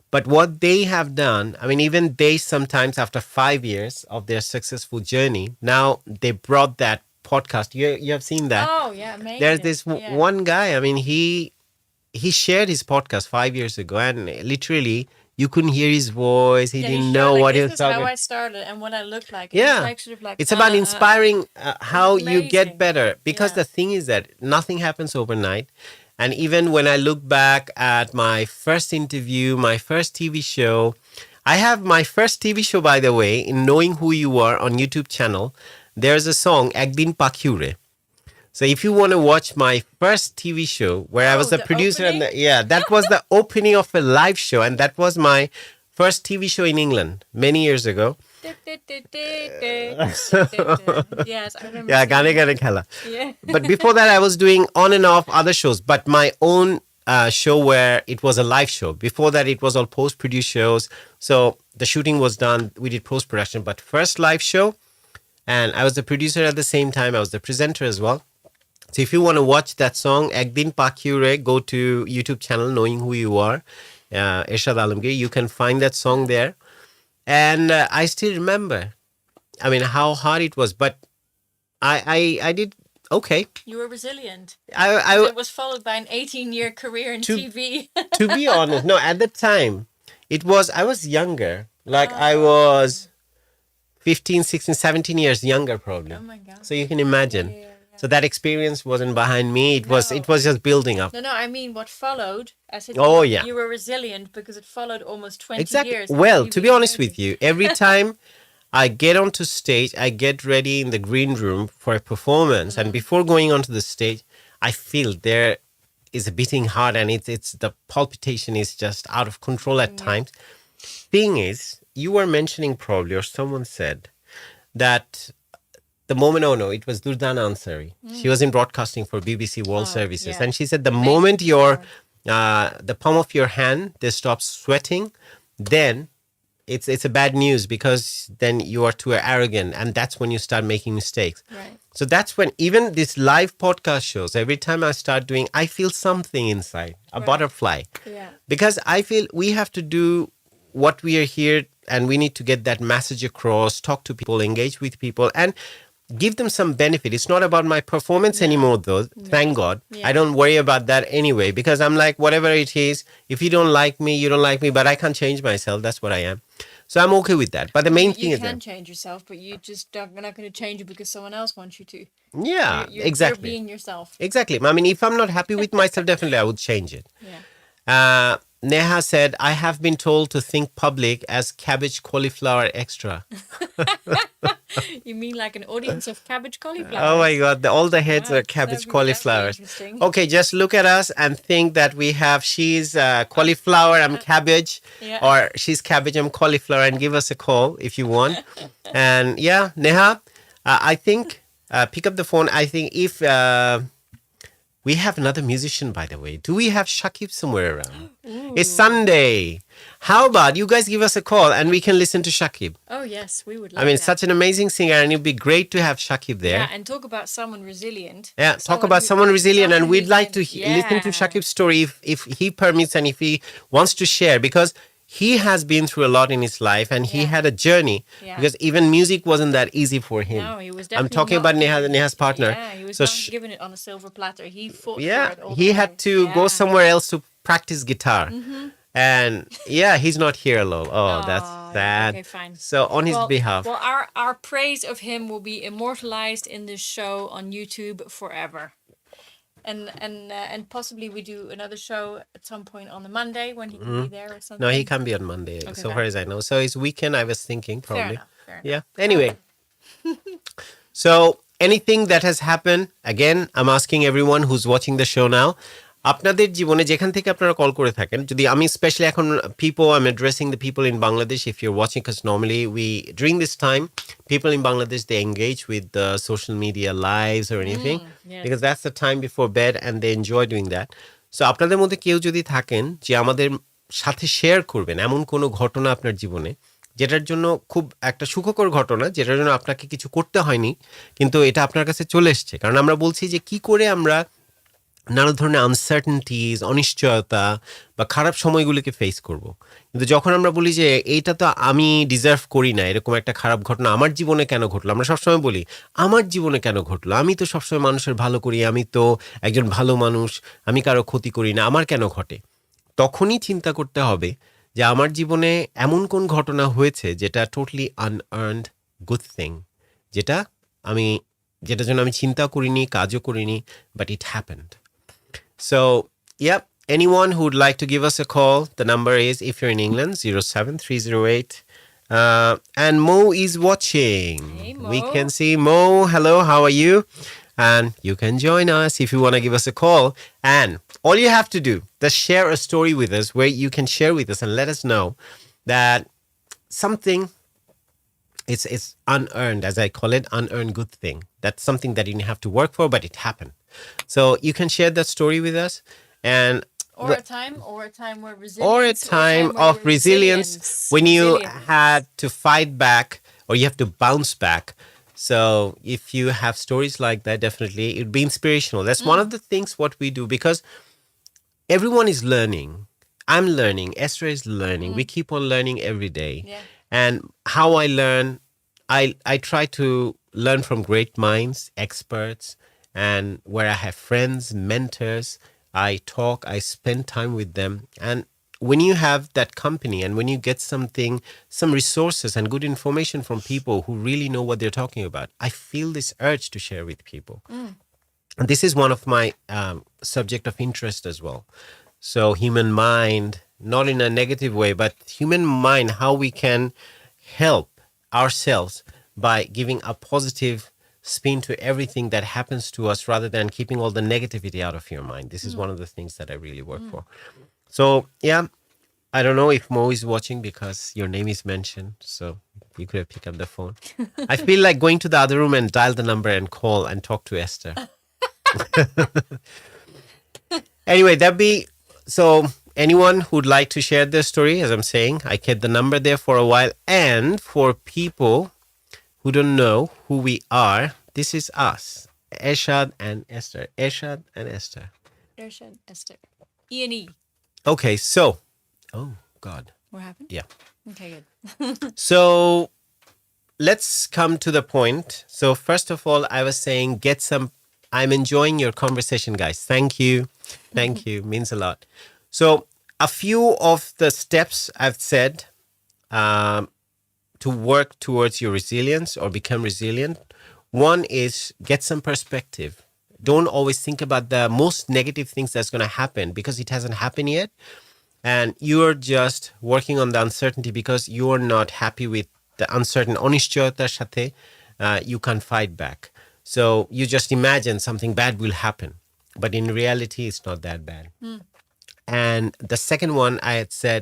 But what they have done, I mean, even they sometimes, after 5 years of their successful journey, now they brought that podcast. You have seen that. Oh yeah, amazing. There's this Yeah. one guy. I mean, he shared his podcast 5 years ago, and literally you couldn't hear his voice. He Yeah, didn't shared, know like, what he this was is how talking. I started and what I look like. And Yeah. it's like sort of like It's about inspiring how you get amazing. better, because Yeah. the thing is that nothing happens overnight. And even when I look back at my first interview, my first TV show, I have my first TV show, by the way, in Knowing Who You Are on YouTube channel. There's a song, Ekdin Pakyure. So if you want to watch my first TV show where I was the the producer, and opening? that was the opening of a live show, and that was my first TV show in England many years ago. Yes, I remember. Yeah, seeing Gane Gane Khala. it. Yeah. But before that, I was doing on and off other shows, but my own show where it was a live show. Before that, it was all post-produced shows. So the shooting was done. We did post-production, but first live show. And I was the producer at the same time. I was the presenter as well. So if you want to watch that song, Ekdin Pakyure, go to YouTube channel, Knowing Who You Are, Ershad Alamgir. You can find that song there. And I still remember, I mean, how hard it was. But I did okay. You were resilient. I It was followed by an 18-year career in TV. to be honest, no, at the time, I was younger. Like I was 15, 16, 17 years younger probably. Oh my God. So you can imagine. Yeah. So that experience wasn't behind me. It was just building up. No, I mean what followed. I said, Oh, yeah. you were resilient because it followed almost 20 Exactly. years. Well, of to TV be honest journey. with you, every time I get onto stage, I get ready in the green room for a performance, and before going onto the stage, I feel there is a beating heart, and it's the palpitation is just out of control at times. Thing is, you were mentioning probably, or someone said that the moment, it was Durdana Ansari. She was in broadcasting for BBC World Services, yeah. and she said the Amazing moment your performer. the palm of your hand they stop sweating, then it's a bad news, because then you are too arrogant, and that's when you start making mistakes. Right. So that's when even these live podcast shows, every time I start doing, I feel something inside, a butterfly. Yeah. Because I feel we have to do what we are here, and we need to get that message across, talk to people, engage with people, and give them some benefit. It's not about my performance anymore, though. Thank God. Yeah. I don't worry about that anyway, because I'm like, whatever it is, if you don't like me, you don't like me, but I can't change myself. That's what I am. So I'm okay with that. But the main thing You is can that, change yourself, but you just not going to change it because someone else wants you to. yeah, You're exactly. being yourself. Exactly. I mean, if I'm not happy with myself, definitely I would change it. Yeah. Neha said, I have been told to think public as cabbage cauliflower extra. You mean like an audience of cabbage cauliflower? Oh my God, all the heads Wow, are cabbage that'd be cauliflowers. interesting. Okay, just look at us and think that we have, she's cauliflower, I'm cabbage, Yeah. or she's cabbage, I'm cauliflower, and give us a call if you want. And yeah, Neha, I think, pick up the phone. I think if we have another musician, by the way. Do we have Shakib somewhere around? It's Sunday. How about you guys give us a call and we can listen to Shakib? Oh yes, we would. Love I mean, that. such an amazing singer, and it'd be great to have Shakib there. Yeah, and talk about someone resilient. Yeah, talk about someone resilient, and someone we'd like to resilient. listen to Shakib's story if he permits and if he wants to share, because he has been through a lot in his life, and he Yeah. had a journey, Yeah. because even music wasn't that easy for him. No, he was I'm definitely talking not- about Neha's partner. Yeah, he was So not given it on a silver platter. He fought yeah, for it all he the had way. to go Yeah. somewhere else to practice guitar. And yeah, he's not here alone. Oh, that's Aw, sad. okay, fine. So on his behalf. Well, our praise of him will be immortalized in this show on YouTube forever. And possibly we do another show at some point on the Monday when he can be there or something. No, he can be on Monday, so far as I know. So it's weekend, I was tthinking, Fair probably. enough. Fair enough. Yeah. Anyway. So anything that has happened, again, I'm asking everyone who's watching the show now, আপনাদের জীবনে যেখান থেকে আপনারা call করে থাকেন, যদি আমি specially এখন people, I'm addressing the people in Bangladesh if you're watching, because normally during this time, people in Bangladesh, they engage with the social media lives or anything, yes. because that's the time before bed and they enjoy doing that. So আপনাদের মধ্যে কেউ যদি থাকেন যে আমাদের সাথে share করবেন এমন কোনো ঘটনা আপনার জীবনে, যেটার জন্য খুব একটা সুখকর ঘটনা, যেটার জন্য আপনাকে কিছু করতে হয়নি, কিন্তু এটা আপনার কাছে চলে এসছে, কারণ আমরা বলছি যে কি করে আমরা নানা ধরনের আনসার্টেনটিজ, অনিশ্চয়তা বা খারাপ সময়গুলোকে ফেস করব। কিন্তু যখন আমরা বলি যে এইটা তো আমি ডিজার্ভ করি না, এরকম একটা খারাপ ঘটনা আমার জীবনে কেন ঘটলো, আমরা সবসময় বলি আমার জীবনে কেন ঘটলো, আমি তো সবসময় মানুষের ভালো করি, আমি তো একজন ভালো মানুষ, আমি কারো ক্ষতি করি না, আমার কেন ঘটে। তখনই চিন্তা করতে হবে যে আমার জীবনে এমন কোন ঘটনা হয়েছে যেটা টোটালি আনআর্নড গুড থিং, যেটার জন্য আমি চিন্তা করিনি, কাজও করিনি, but it happened. So, yep, anyone who would like to give us a call, the number is, if you're in England, 07308. And Mo is watching. Hey, Mo. We can see Mo. Hello, how are you? And you can join us if you want to give us a call. And all you have to do is share a story with us where you can share with us and let us know that something, it's unearned, as I call it, unearned good thing. That's something that you didn't have to work for, but it happened. So you can share that story with us, and Or a time where resilience. or a time of resilience when you had to fight back or you have to bounce back. So if you have stories like that, definitely it'd be inspirational. That's one of the things what we do, because everyone is learning. I'm learning. Esther is learning. We keep on learning every day. Yeah. And how I learn, I try to learn from great minds, experts, and where I have friends, mentors, I talk, I spend time with them. And when you have that company and when you get some resources and good information from people who really know what they're talking about, I feel this urge to share with people. And this is one of my subject of interest as well. So human mind, not in a negative way, but human mind, how we can help ourselves by giving a positive spin to everything that happens to us rather than keeping all the negativity out of your mind. This is one of the things that I really work for. So, yeah, I don't know if Mo is watching because your name is mentioned. So you could have picked up the phone. I feel like going to the other room and dial the number and call and talk to Esther. Anyway, so anyone who'd like to share their story, as I'm saying, I kept the number there for a while. And for people who don't know who we are, this is us, Ershad and Esther. Ershad and Esther. Ershad, Esther. E&E. Okay, so, oh, God. What happened? Yeah. Okay, good. So let's come to the point. So first of all, I was saying I'm enjoying your conversation, guys. Thank you. Thank you. Means a lot. So a few of the steps I've said to work towards your resilience or become resilient. One is get some perspective. Don't always think about the most negative things that's going to happen because it hasn't happened yet. And you're just working on the uncertainty because you're not happy with the uncertain অনিশ্চয়তার সাথে you can't fight back. So you just imagine something bad will happen. But in reality, it's not that bad. And the second one, I had said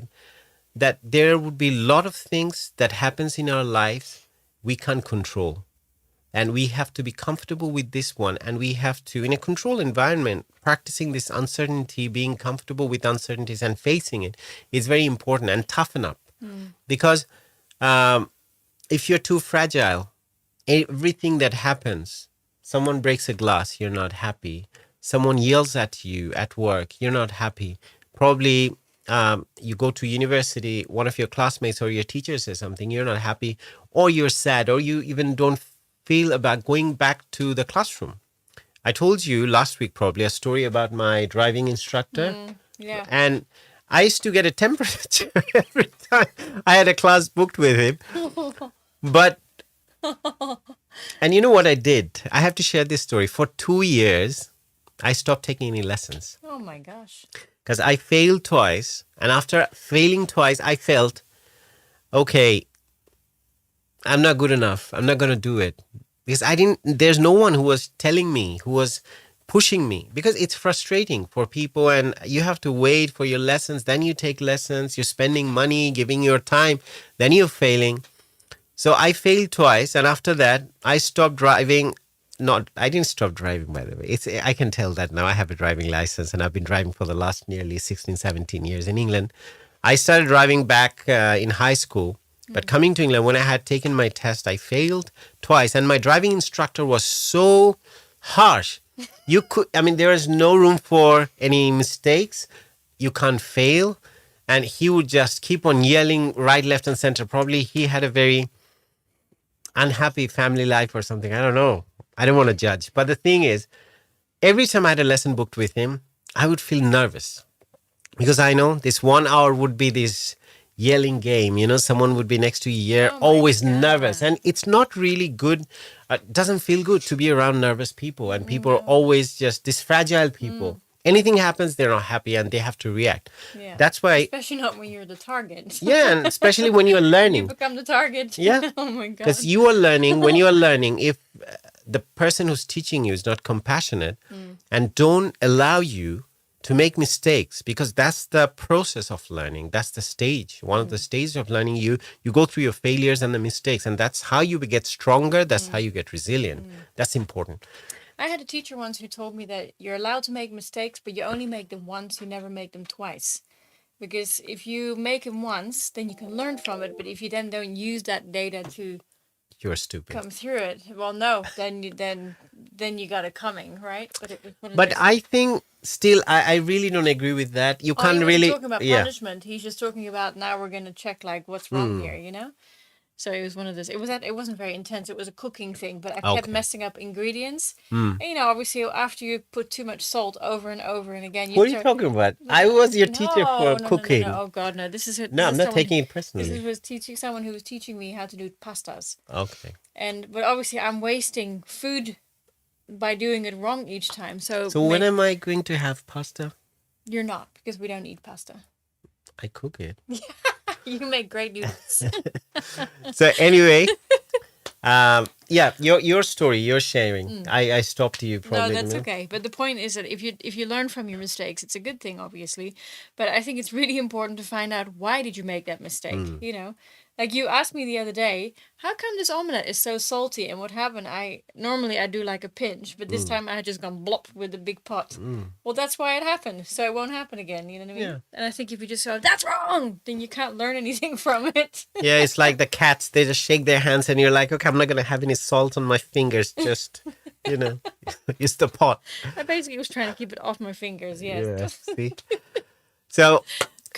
that there would be a lot of things that happens in our lives we can't control. And we have to be comfortable with this one. And we have to, in a controlled environment, practicing this uncertainty, being comfortable with uncertainties and facing it is very important, and toughen up. Because if you're too fragile, everything that happens, someone breaks a glass, you're not happy. Someone yells at you at work, you're not happy. Probably you go to university, one of your classmates or your teacher says something, you're not happy, or you're sad, or you even don't feel about going back to the classroom. I told you last week probably a story about my driving instructor. Yeah. And I used to get a temperature every time I had a class booked with him. But, and you know what I did? I have to share this story. For 2 years, I stopped taking any lessons. Oh my gosh. Because I failed twice. And after failing twice, I felt, okay, I'm not good enough. I'm not going to do it. Because there's no one who was telling me, who was pushing me. Because it's frustrating for people and you have to wait for your lessons. Then you take lessons. You're spending money, giving your time. Then you're failing. So I failed twice. And after that, I stopped driving. I didn't stop driving, by the way. I can tell that now. I have a driving license and I've been driving for the last nearly 16, 17 years in England. I started driving back in high school. But coming to England, when I had taken my test, I failed twice. And my driving instructor was so harsh. There is no room for any mistakes. You can't fail. And he would just keep on yelling right, left, and center. Probably he had a very unhappy family life or something. I don't know. I don't want to judge. But the thing is, every time I had a lesson booked with him, I would feel nervous. Because I know this 1 hour would be this yelling game, someone would be next to you, you're always nervous, and it's not really good. It doesn't feel good to be around nervous people, and people are always just these fragile people. Anything happens, they're not happy and they have to react. Yeah. That's why, especially not when you're the target. yeah, and especially when you're learning. You become the target. Yeah. Oh my god. Because you are learning. When you are learning, if the person who's teaching you is not compassionate and don't allow you to make mistakes, because that's the process of learning. That's the stage. One of the stages of learning, you go through your failures and the mistakes, and that's how you get stronger. That's how you get resilient. That's important. I had a teacher once who told me that you're allowed to make mistakes, but you only make them once, you never make them twice. Because if you make them once, then you can learn from it. But if you then don't use that data to You're stupid. come through it, well, no, then you got it coming, right? But I think still, I really don't agree with that. You can't he wasn't really talking about punishment. He's just talking about now we're going to check like what's wrong here, So it was one of those. It wasn't very intense. It was a cooking thing, but I kept messing up ingredients. And, obviously, after you put too much salt over and over and again, What are you talking about? I was your teacher for cooking. No. Oh God, no! No, I'm not taking it personally. This was someone who was teaching me how to do pastas. Okay. But obviously, I'm wasting food by doing it wrong each time. So when am I going to have pasta? You're not, because we don't eat pasta. I cook it. You make great noodles. So anyway, yeah, your story, your sharing. I stopped you No, probably in the that's middle. okay. But the point is that if you learn from your mistakes, it's a good thing, obviously. But I think it's really important to find out why did you make that mistake. You know, like you asked me the other day, how come this omelet is so salty? And what happened? I normally I do like a pinch, but this time I had just gone blop with a big pot. Well, that's why it happened, so it won't happen again. You know what I mean? Yeah. And I think if you just go, that's wrong, then you can't learn anything from it. Yeah, it's like the cats. They just shake their hands, and you're like, okay, I'm not gonna have any salt on my fingers. Just, you know, use the pot. I basically was trying to keep it off my fingers. Yes. Yeah. See. So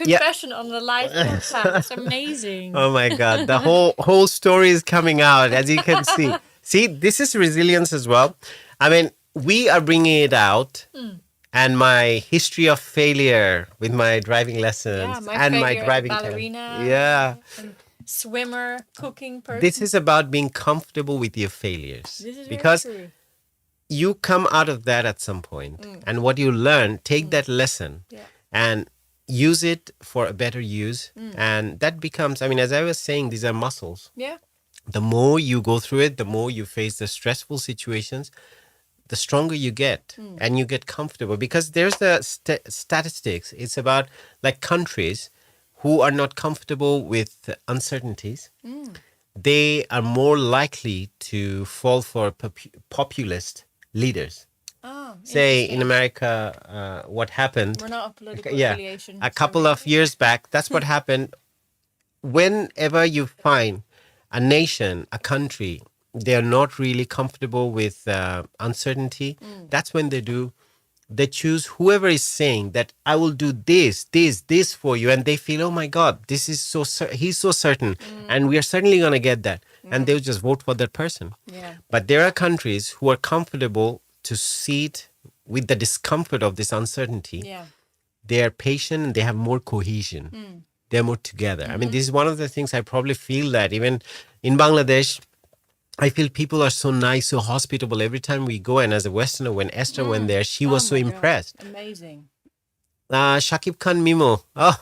yeah. Confession on the live podcast. It's amazing. Oh my God, the whole story is coming out, as you can see. See, this is resilience as well. I mean, we are bringing it out, and my history of failure with my driving lessons Yeah, my and my failure as a driving test. ballerina. Yeah, And swimmer, cooking person. this is about being comfortable with your failures, This is very because true. you come out of that at some point, and what you learn, take that lesson Yeah. and use it for a better use, and that becomes, I mean, as I was saying, these are muscles. Yeah. The more you go through it, the more you face the stressful situations, the stronger you get, and you get comfortable, because there's the statistics. It's about like countries who are not comfortable with uncertainties. They are more likely to fall for populist leaders. Oh, Say in interesting. America, what happened? We're not a political Yeah, affiliation. a couple of years back, that's what happened. Whenever you find a nation, a country, they're not really comfortable with uncertainty, that's when they choose whoever is saying that I will do this for you, and they feel, oh my God, this is he's so certain, and we are certainly going to get that, and they'll just vote for that person. Yeah. But there are countries who are comfortable to sit with the discomfort of this uncertainty. Yeah. They are patient and they have more cohesion. They're more together. I mean, this is one of the things I probably feel that even in Bangladesh, I feel people are so nice, so hospitable every time we go. And as a Westerner, when Esther went there, she was so my God. impressed. Amazing. Shakib Khan Mimo. Oh,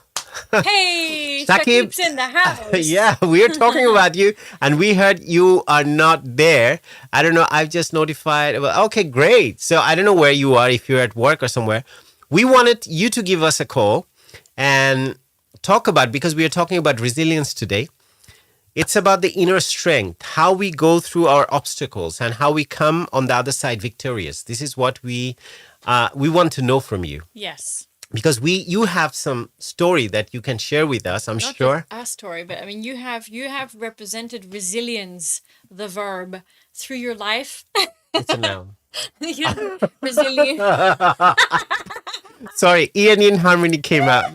Hey, Shakib. Shakib's in the house. yeah, we're talking about you, and we heard you are not there. I don't know. I've just notified. Well, okay, great. So I don't know where you are, if you're at work or somewhere. We wanted you to give us a call and talk about, because we are talking about resilience today. It's about the inner strength, how we go through our obstacles and how we come on the other side victorious. This is what we want to know from you, Yes. because you have some story that you can share with us, I'm Not sure. just a story, but I mean, you have represented resilience, the verb, through your life. It's a noun. You're resilient. Sorry, Ian in Harmony came out.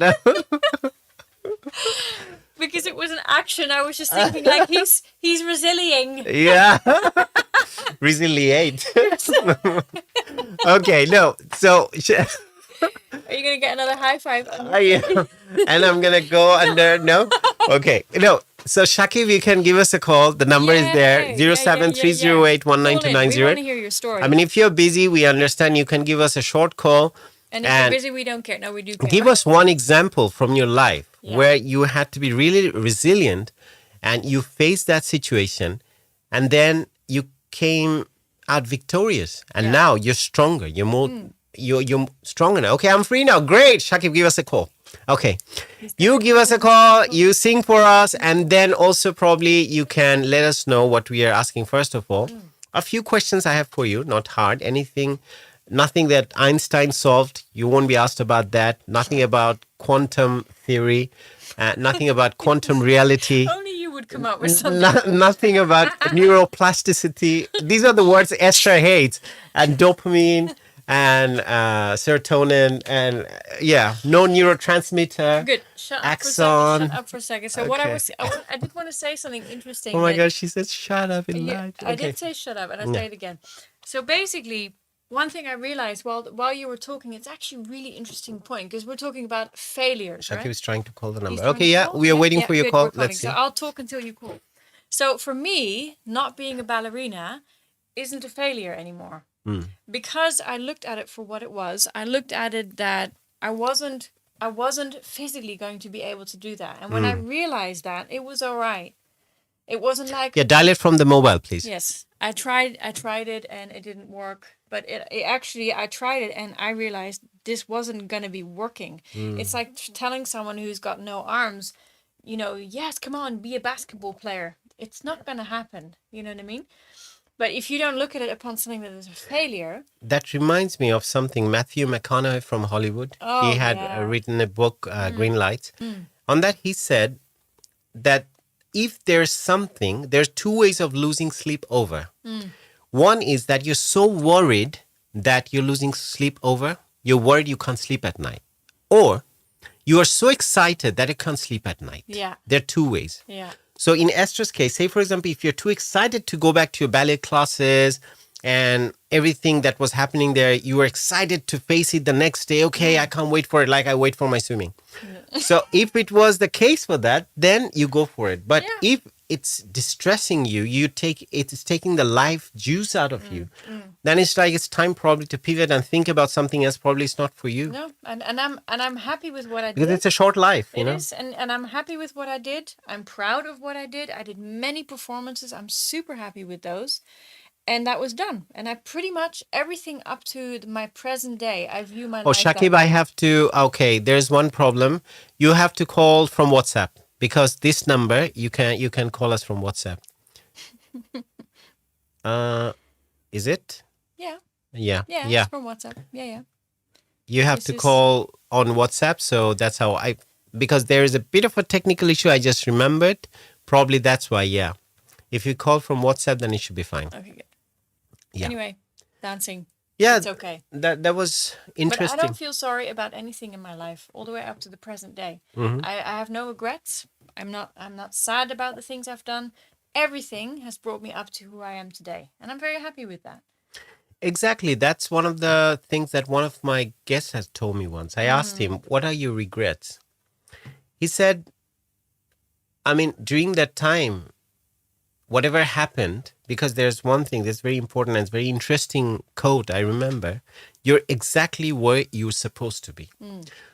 Because it was an action. I was just thinking like he's resilient. Yeah. Resilient. Okay, no. So Are you gonna get another high five? and I'm gonna go under. No, okay, no. So Shakib, you can give us a call. The number is there: 07308 We want to hear your story. I mean, if you're busy, we understand. You can give us a short call. and if you're busy, we don't care. No, we do care. Give us one example from your life Yeah. where you had to be really resilient, and you faced that situation, and then you came out victorious, and Yeah. now you're stronger. You're more. You're stronger now. Okay, I'm free now. Great, Shakib, give us a call. Okay, you give us a call. You sing for us, and then also probably you can let us know what we are asking. First of all, a few questions I have for you. Not hard. Nothing that Einstein solved. You won't be asked about that. Nothing about quantum theory. Nothing about quantum reality. Only you would come up with something. Nothing about neuroplasticity. These are the words Esther hates. And dopamine and serotonin and no neurotransmitter. Good. Shut Axon. up for a second. So what I did want to say something interesting. Oh my that- gosh, she said shut up in Yeah, light. I did say shut up, and I say it again. So basically, one thing I realized while you were talking, it's actually a really interesting point, because we're talking about failures, Shakib right? is trying to call the He's number. trying Okay, to yeah, call? we are waiting Yeah, for your good, call. we're calling. Let's see. So I'll talk until you call. So for me, not being a ballerina isn't a failure anymore, because I looked at it for what it was. I looked at it that I wasn't physically going to be able to do that, and when I realized that, it was all right. It wasn't like, Yeah, dial it from the mobile, please. yes, I tried it and it didn't work. But it actually, I tried it and I realized this wasn't going to be working. It's like telling someone who's got no arms, yes, come on, be a basketball player. It's not going to happen. You know what I mean? But if you don't look at it upon something that is a failure. That reminds me of something. Matthew McConaughey from Hollywood. Oh, He had yeah. written a book, Green Lights. On that, he said that if there's something, there's two ways of losing sleep over. One is that you're so worried that you're losing sleep over, you're worried you can't sleep at night. Or you are so excited that you can't sleep at night. Yeah. There are two ways. Yeah. So in Esther's case, say for example, if you're too excited to go back to your ballet classes and everything that was happening there, you were excited to face it the next day. Okay, I can't wait for it like I wait for my swimming. So if it was the case for that, then you go for it. But if it's distressing you, it's taking the life juice out of you, then it's like it's time probably to pivot and think about something else. Probably it's not for you. No, and I'm happy with what I did. Because it's a short life, you It know? is, and I'm happy with what I did. I'm proud of what I did. I did many performances. I'm super happy with those. And that was done. And I pretty much everything up to my present day, I view my Oh, life that Shakib, way. I have to. Okay, there's one problem. You have to call from WhatsApp because this number you can call us from WhatsApp. Is it? Yeah, Yeah. it's from WhatsApp. Yeah. You have This to is- call on WhatsApp, so that's how because there is a bit of a technical issue. I just remembered. Probably that's why. Yeah. If you call from WhatsApp, then it should be fine. Okay, good. Yeah. Anyway, dancing. Yeah. It's okay. That was But interesting. I don't feel sorry about anything in my life, all the way up to the present day. I have no regrets. I'm not sad about the things I've done. Everything has brought me up to who I am today, and I'm very happy with that. Exactly. That's one of the things that one of my guests has told me once. I asked him, "What are your regrets?" He said, I mean, during that time, whatever happened, because there's one thing that's very important and it's very interesting quote I remember, you're exactly where you're supposed to be.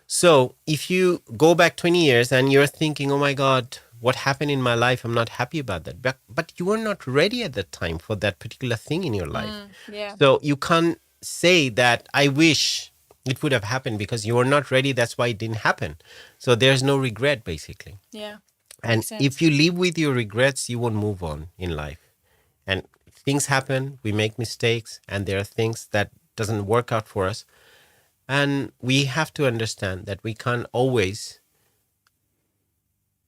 So if you go back 20 years and you're thinking, oh my God, what happened in my life? I'm not happy about that. But you were not ready at that time for that particular thing in your life. Yeah. So you can't say that I wish it would have happened because you were not ready. That's why it didn't happen. So there's no regret, basically. Yeah. And Makes sense. if you live with your regrets, you won't move on in life. And things happen, we make mistakes, and there are things that doesn't work out for us. And we have to understand that we can't always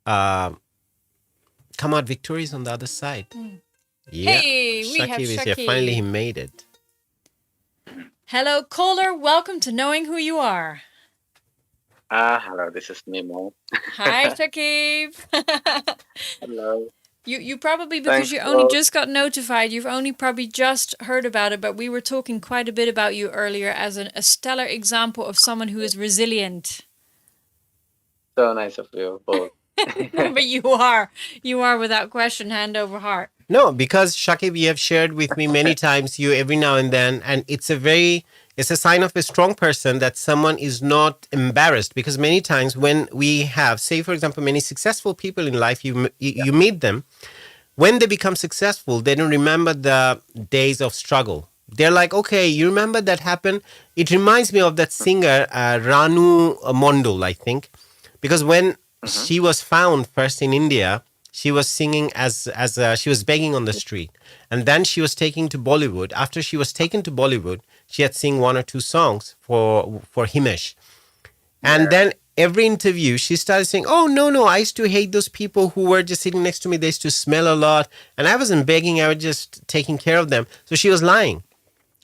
come out victorious on the other side. Yeah. Hey, we have is here. Shakib. Finally, he made it. Hello, caller. Welcome to Knowing Who You Are. Hello, this is Nemo. Hi, Shakib. Hello. You probably, because Thanks you only for- just got notified, you've only probably just heard about it, but we were talking quite a bit about you earlier as a stellar example of someone who is resilient. So nice of you both. But you are without question, hand over heart. No, because Shakib, you have shared with me many times, you every now and then, and it's a sign of a strong person that someone is not embarrassed. Because many times when we have, say for example, many successful people in life, you meet them, when they become successful, they don't remember the days of struggle. They're like, okay, you remember that happened? It reminds me of that singer, Ranu Mondol, I think. Because when she was found first in India, she was singing as she was begging on the street. And then she was taken to Bollywood. After she was taken to Bollywood, she had sing one or two songs for Himesh. And then every interview, she started saying, oh, no, I used to hate those people who were just sitting next to me. They used to smell a lot. And I wasn't begging, I was just taking care of them. So she was lying.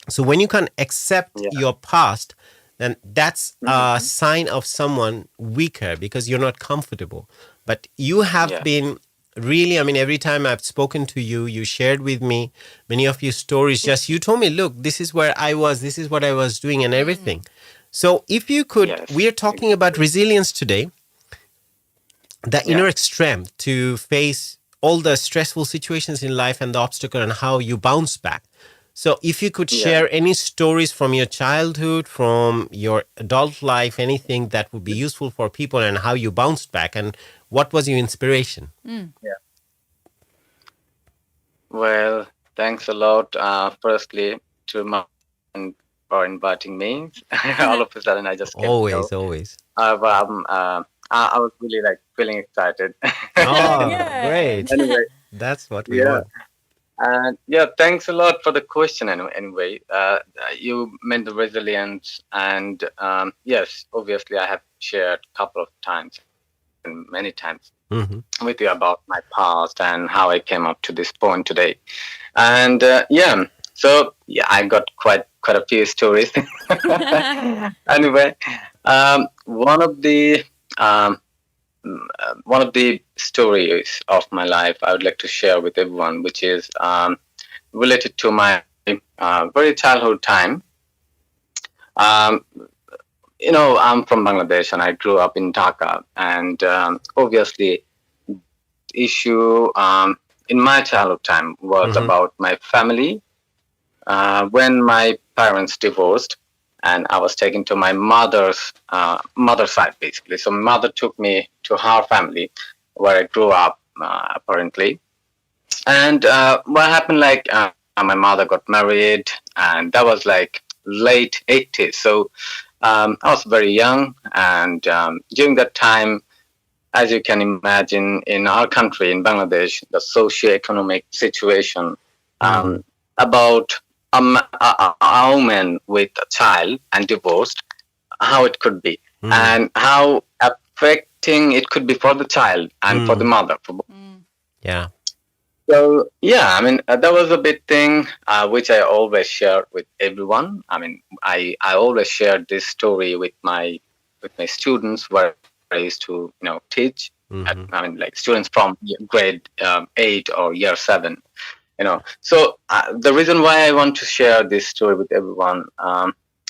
So when you can accept your past, then that's a sign of someone weaker because you're not comfortable. But you have been really, I mean, every time I've spoken to you, you shared with me many of your stories. Just you told me, look, this is where I was, this is what I was doing and everything. So if you could, we are talking about resilience today, the inner strength to face all the stressful situations in life and the obstacle and how you bounce back. So if you could share any stories from your childhood, from your adult life, anything that would be useful for people and how you bounced back and what was your inspiration? Well, thanks a lot. Firstly, to for inviting me. All of a sudden, I just came to know. Always, always. I was really like feeling excited. Oh, Good. great. Anyway, That's what we yeah, want. and yeah, thanks a lot for the question. Anyway, you meant the resilience, and yes, obviously, I have shared a couple of times and many times Hmm. with you about my past and how I came up to this point today. And yeah, so yeah, I got quite a few stories. Anyway, one of the um, one of the stories of my life I would like to share with everyone, which is related to my very childhood time. Um, I'm from Bangladesh and I grew up in Dhaka, and obviously, issue in my childhood time was Hmm. about my family. When my parents divorced, and I was taken to my mother side basically. So my mother took me to her family, where I grew up apparently. And what happened? Like my mother got married, and that was like late 80s. So I was very young, and during that time, as you can imagine, in our country, in Bangladesh, the socio-economic situation Hmm. um, about a woman with a child and divorced, how it could be, Hmm. and how affecting it could be for the child and for the Hmm. mother. Mm. Yeah. So yeah, I mean that was a big thing which I always share with everyone. I mean, I always share this story with my students where I used to teach. I Hmm. mean, like students from grade 8 or year 7. So the reason why I want to share this story with everyone,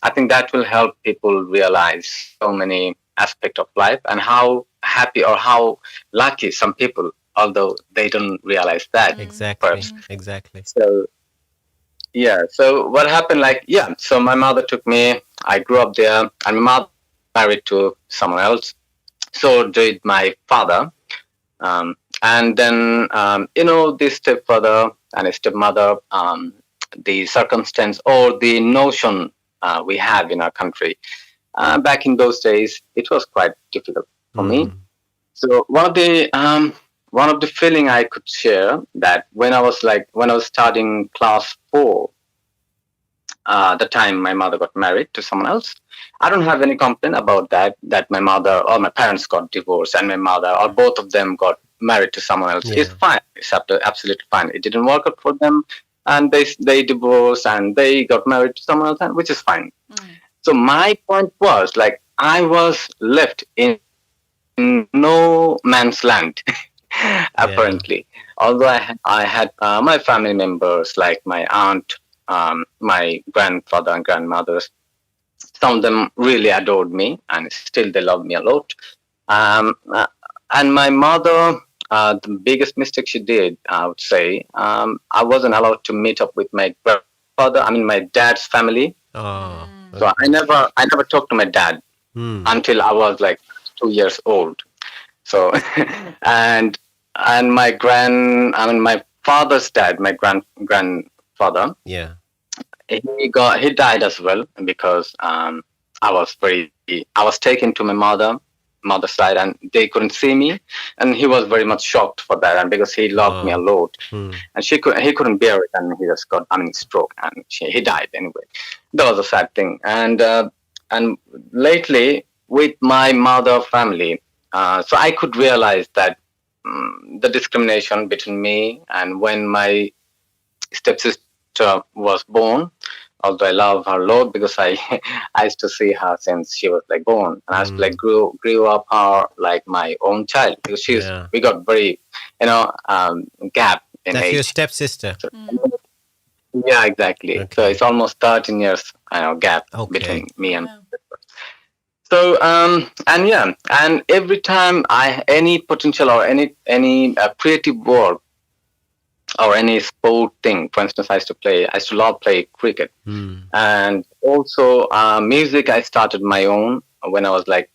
I think that will help people realize so many aspects of life and how happy or how lucky some people, although they don't realize that Mm. Exactly. perhaps. Mm. Exactly. So yeah, so what happened? Like yeah, so my mother took me. I grew up there, and my mother married to someone else. So did my father. And then, the stepfather and his stepmother, the circumstance or the notion we have in our country. Back in those days, it was quite difficult for me. Hmm. So one of the feeling I could share that when I was starting class 4, the time my mother got married to someone else. I don't have any complaint about that my mother or my parents got divorced and my mother or both of them got married to someone else. It's Yeah. fine. It's absolutely fine. It didn't work out for them, and they divorced and they got married to someone else, which is fine. Mm. So my point was like I was left in no man's land. Yeah. Apparently, although I had my family members like my aunt, my grandfather and grandmothers, some of them really adored me and still they love me a lot. Um, uh, and my mother, the biggest mistake she did, I would say, I wasn't allowed to meet up with my grandfather. I mean, my dad's family. Oh, Mm. So I okay. never talked to my dad Hmm. until I was like 2 years old. So, and I mean, my father's dad, my grandfather, Yeah. he died as well because I was taken to my mother's side and they couldn't see me, and he was very much shocked for that, and because he loved me a Oh. lot, Hmm. and he couldn't bear it, and he just got stroke, and he died anyway. That was a sad thing, and lately with my mother family, so I could realize that the discrimination between me and when my stepsister was born. Although I love her a lot because I I used to see her since she was like born, and I used to like Hmm. grew up her like my own child because Yeah. we got very gap in That's your age. stepsister. So, Mm. yeah, exactly. So Okay. it's almost 13 years gap Okay. between me and. Wow. So and yeah, and every time I any potential or any creative work or any sport thing. For instance, I used to love play cricket, Hmm. and also music. I started my own when I was like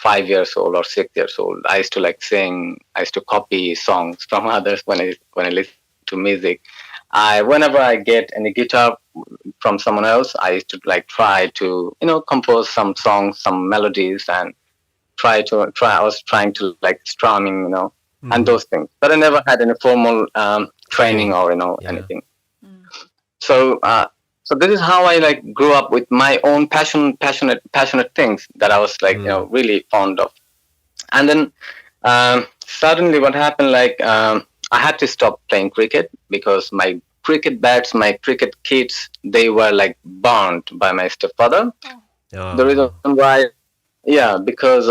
5 years old or 6 years old. I used to like sing. I used to copy songs from others when I listen to them. to music. Whenever I get any guitar from someone else, I used to like try to, compose some songs, some melodies, and I was trying to like strumming, and those things. But I never had any formal training Training. or Yeah. anything. So so this is how I like grew up with my own passionate things that I was like really fond of. And then suddenly what happened, like I had to stop playing cricket because my cricket bats, my cricket kits, they were like burned by my stepfather. The reason Oh. why, yeah, because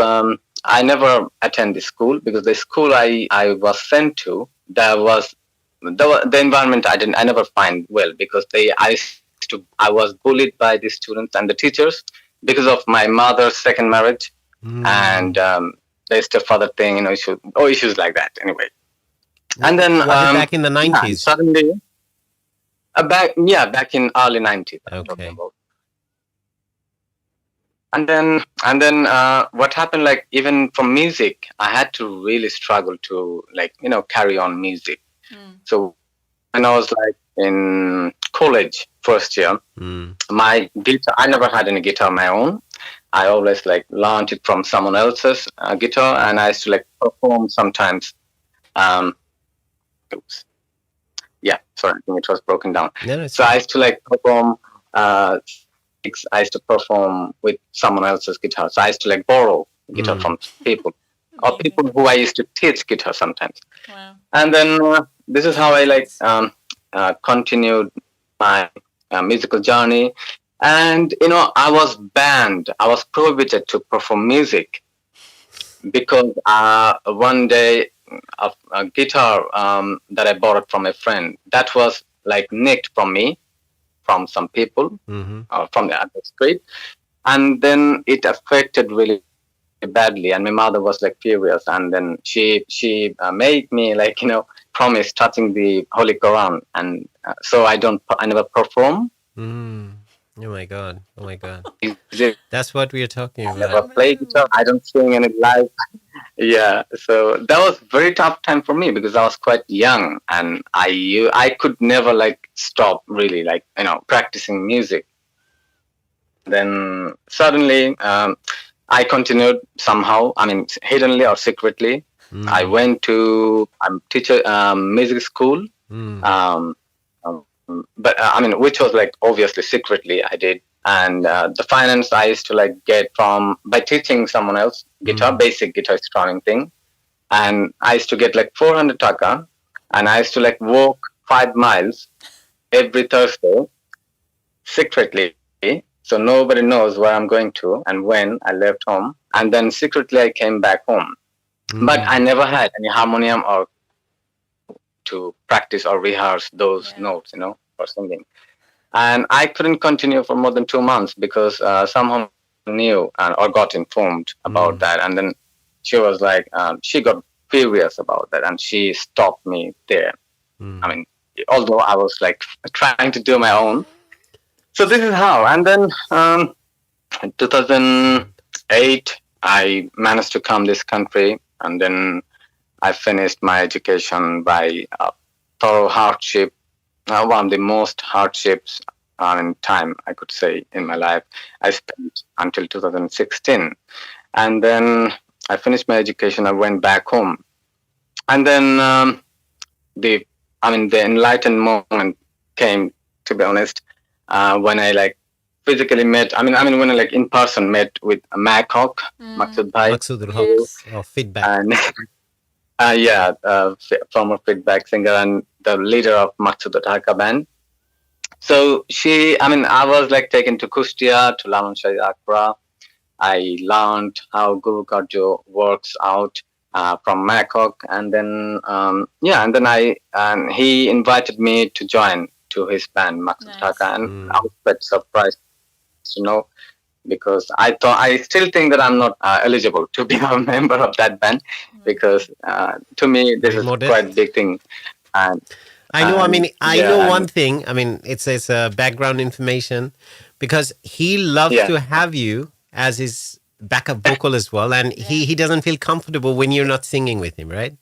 I never attended school, because the school I was sent to, the environment I never find well, because I was bullied by the students and the teachers because of my mother's second marriage, and the stepfather thing, issues like that. Anyway, and then Was it back in the yeah, 90s? suddenly back in early 90s. I'm talking Okay. about. And then what happened, like even from music, I had to really struggle to like carry on music. So when I was like in college first year, my guitar, I never had any guitar of my own. I always like learned it from someone else's guitar, and I used to like perform sometimes. Oops. Yeah, sorry, I think it was broken down. No, it's So I fine. used to like perform. I used to perform with someone else's guitar. So I used to like borrow guitar from people, or people who I used to teach guitar sometimes. Wow. And then this is how I like continued my musical journey. And I was banned. I was prohibited to perform music because one day a guitar that I borrowed from a friend, that was like nicked from me, from some people from the other street, and then it affected really badly, and my mother was like furious, and then she made me like promise touching the Holy Quran, and so I never perform. Oh my God. Oh my God. Is it- That's what we are talking I about. never play guitar. I don't sing any live. Yeah, so that was very tough time for me because I was quite young, and I could never like stop really like practicing music. Then suddenly I continued somehow. I mean, hiddenly or secretly. I went to teacher music school, um, but I mean, which was like obviously secretly I did. And the finance I used to like get from by teaching someone else guitar, basic guitar strumming thing, and I used to get like 400 taka, and I used to like walk 5 miles every Thursday secretly, so nobody knows where I'm going to and when I left home. And then secretly I came back home. But I never had any harmonium or to practice or rehearse those notes, for singing. And I couldn't continue for more than 2 months because someone knew or got informed about that. And then she was like, she got furious about that, and she stopped me there. I mean, although I was like trying to do my own. So this is how. And then in 2008, I managed to come this country, and then I finished my education by thorough hardship. One of the most hardships in time, I could say, in my life. I spent until 2016. And then I finished my education. I went back home. And then the enlightened moment came, to be honest, when I like physically met. When I like in person met with Makhok, Maksud Bhai, Maksudul Haq of Feedback. and former Feedback singer and the leader of Maksud Dhaka band. So I was like taken to Kustia, to Laman Shahid Akra. I learned how Guru Karjo works out from Makhok, and then he invited me to join to his band Maksud Dhaka, and I was quite surprised, because I still think that I'm not eligible to be a member of that band, because to me this is quite a big thing. And I know. I know one and thing. It's background information, because he loves to have you as his backup vocal as well, and he doesn't feel comfortable when you're not singing with him, right?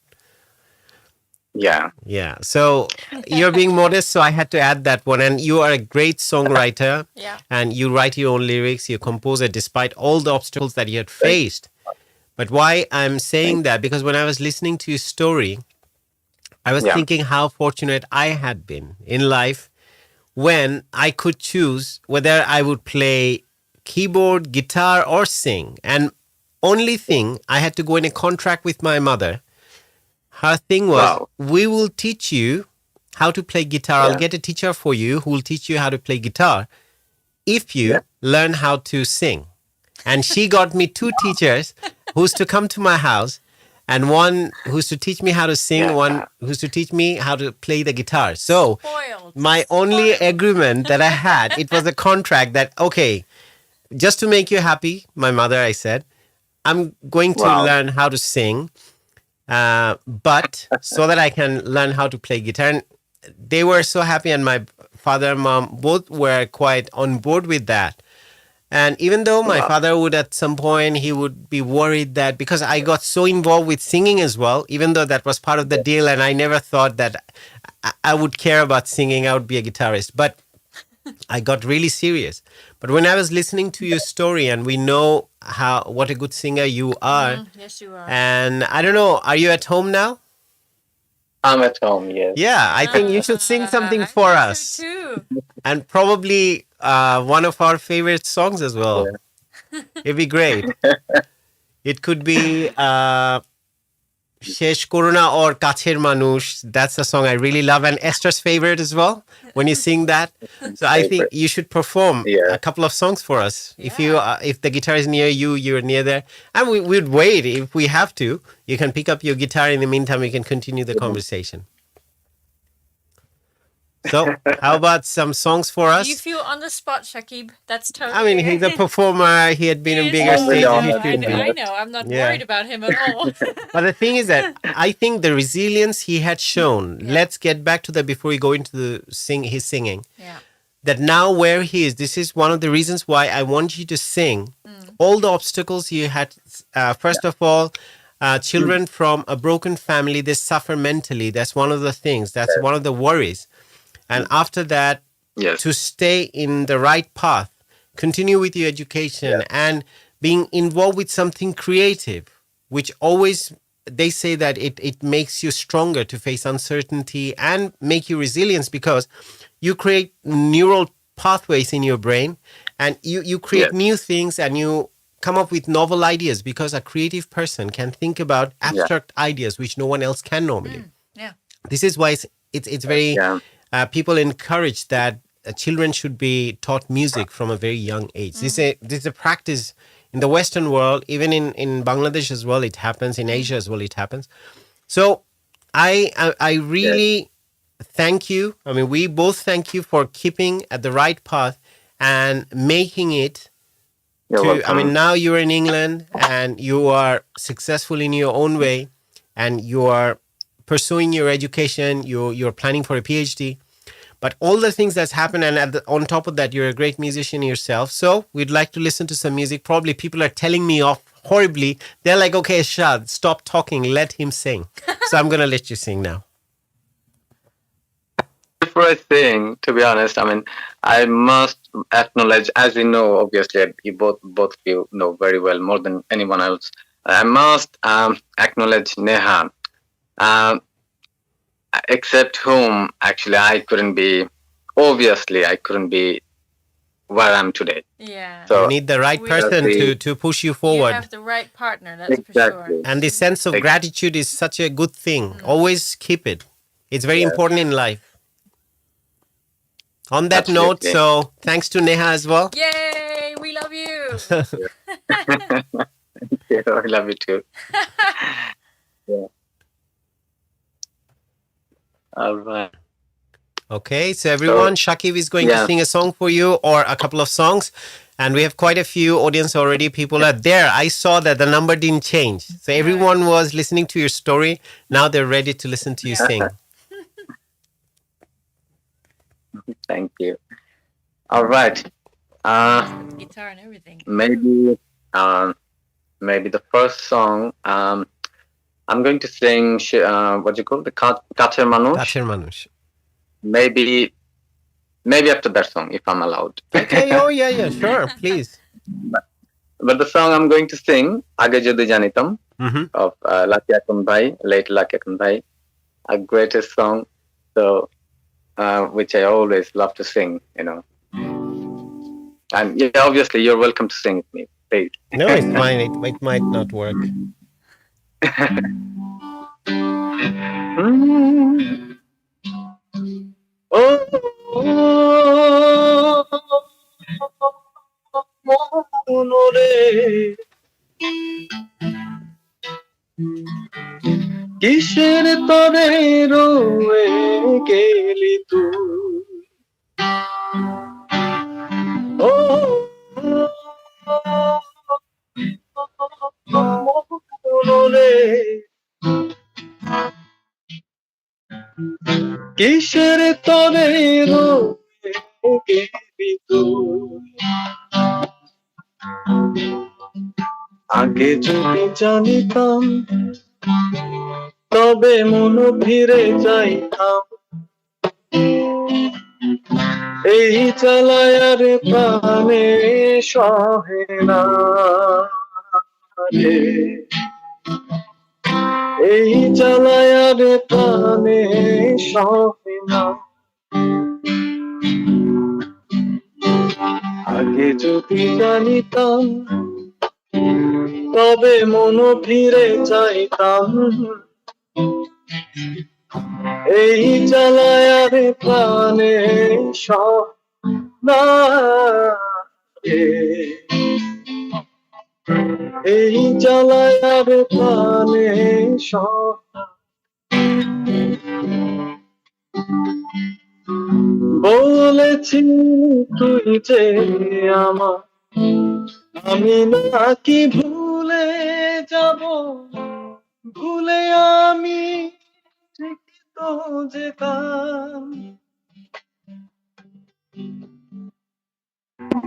Yeah. Yeah. So you're being modest, so I had to add that one. And you are a great songwriter, Yeah. and you write your own lyrics. You compose it despite all the obstacles that you had Thank, faced. But why I'm thank. saying that, because when I was listening to your story, I was Yeah. thinking how fortunate I had been in life when I could choose whether I would play keyboard, guitar, or sing. And only thing, I had to go in a contract with my mother. Her thing was, Wow. we will teach you how to play guitar. I'll Yeah. get a teacher for you who will teach you how to play guitar if Yeah. you learn how to sing. And she got me two teachers who's to come to my house, and one who's to teach me how to sing, Yeah. one who's to teach me how to play the guitar. So Spoiled. my only agreement that I had, it was a contract that, okay, just to make you happy, my mother, I said, I'm going to Wow. learn how to sing, but so that I can learn how to play guitar. And they were so happy, and my father and mom both were quite on board with that. And even though my Wow. father would at some point, he would be worried that because I got so involved with singing as well, even though that was part of the deal, and I never thought that I would care about singing, I would be a guitarist. But I got really serious. But when I was listening to your story, and we know how what a good singer you are, Yes, you are. and I don't know, are you at home now? I'm at home. Yes. Yeah, I think you should sing something I for think us, so too. and probably one of our favorite songs as well. It'd be great. It could be Shesh Koruna or Kacher Manush. That's a song I really love, and Esther's favorite as well. When you sing that, so I think Favorite. you should perform Yeah. a couple of songs for us. Yeah. If the guitar is near you, you're near there, and we'd wait if we have to. You can pick up your guitar. In the meantime, we can continue the conversation. So, how about some songs for Do you us? feel on the spot, Shakib? That's totally. I mean, he's a performer. He had been He on is bigger I'm really stages. He honored. I should know. be. I know. I'm not Yeah. worried about him at all. But the thing is that I think the resilience he had shown. Let's get back to that before we go into his singing. Yeah. That now where he is, this is one of the reasons why I want you to sing. All the obstacles you had. First of all, children from a broken family, they suffer mentally. That's one of the things. That's one of the worries. And after that, Yes. to stay in the right path, continue with your education, and being involved with something creative, which always they say that it makes you stronger to face uncertainty and make you resilient because you create neural pathways in your brain, and you create Yes. new things, and you come up with novel ideas because a creative person can think about abstract ideas which no one else can normally. Yeah. This is why it's very Yeah. people encourage that children should be taught music from a very young age. This is a practice in the Western world, even in Bangladesh as well. It happens in Asia as well. It happens. So I really thank you. I mean, we both thank you for keeping at the right path and making it You're to. I mean, welcome. now you're in England and you are successful in your own way, and you are pursuing your education. You're planning for a PhD. But all the things that's happened, and on top of that, you're a great musician yourself. So we'd like to listen to some music. Probably people are telling me off horribly. They're like, okay, Ershad, stop talking. Let him sing. So I'm going to let you sing now. Before I sing, to be honest, I mean, I must acknowledge, as we know, obviously, you both of you know very well more than anyone else. I must acknowledge Neha, um, except whom actually I couldn't be. Obviously, I couldn't be where I'm today. Yeah. So You need the right We- person to push you You forward. have the right partner. That's for exactly. sure. And the sense of Ex- gratitude is such a good thing. Always keep it. It's very Yeah. important in life. On that note, Absolutely. so thanks to Neha as well. Yay! We love you. Yeah, I love you too. Yeah. All right. Okay, so everyone, Shakib is going to yeah. sing a song for you or a couple of songs. And we have quite a few audience already. People are there. I saw that the number didn't change. So everyone was listening to your story. Now they're ready to listen to you sing. Thank you. All right. Guitar and everything. Maybe maybe the first song I'm going to sing what do you call the Kacher Manush? Kacher Manush. Maybe after that song, if I'm allowed. Okay, oh yeah, sure, please. But the song I'm going to sing, Age Jodi Janitam, of Lucky Akun Bhai, late Lucky Akun Bhai, a greatest song, so which I always love to sing, you know. And yeah, obviously, you're welcome to sing with me, please. No, it's fine. It might not work. কিসের তরে রয়ে গেলি তুই ও মনরে কিসের তরে রয়ে গেলি তুই আগে যদি জানিতাম তবে মন ফিরে যাইতাম এই চালায়ার প্রাণে সহে না রে এই চালায়ার প্রাণে সহে না আগে যদি জানিতাম তবে মন ফিরে যাইতাম এই জ্বালায়ার প্রাণে সহে এই জ্বালায়ার প্রাণে বলেছি তুই যে আমার আমি নাকি ভুলে যাব ভুলে আমি ঠিক তো যেতাম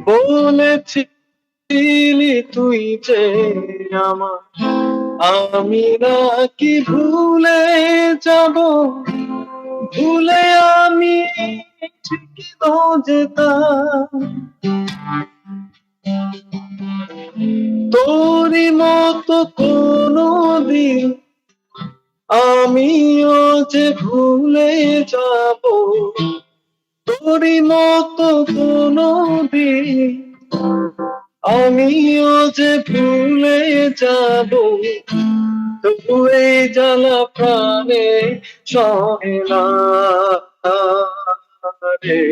বলেছিলি তুই যে আমার আমি নাকি ভুলে যাব ভুলে আমি ঠিক তো যেতাম তোরই মতো কোনদিন আমিও যে ভুলে যাব তোরই মতো কোনদিন আমিও যে ভুলে যাব তবু এই জ্বালা প্রাণে সহে না রে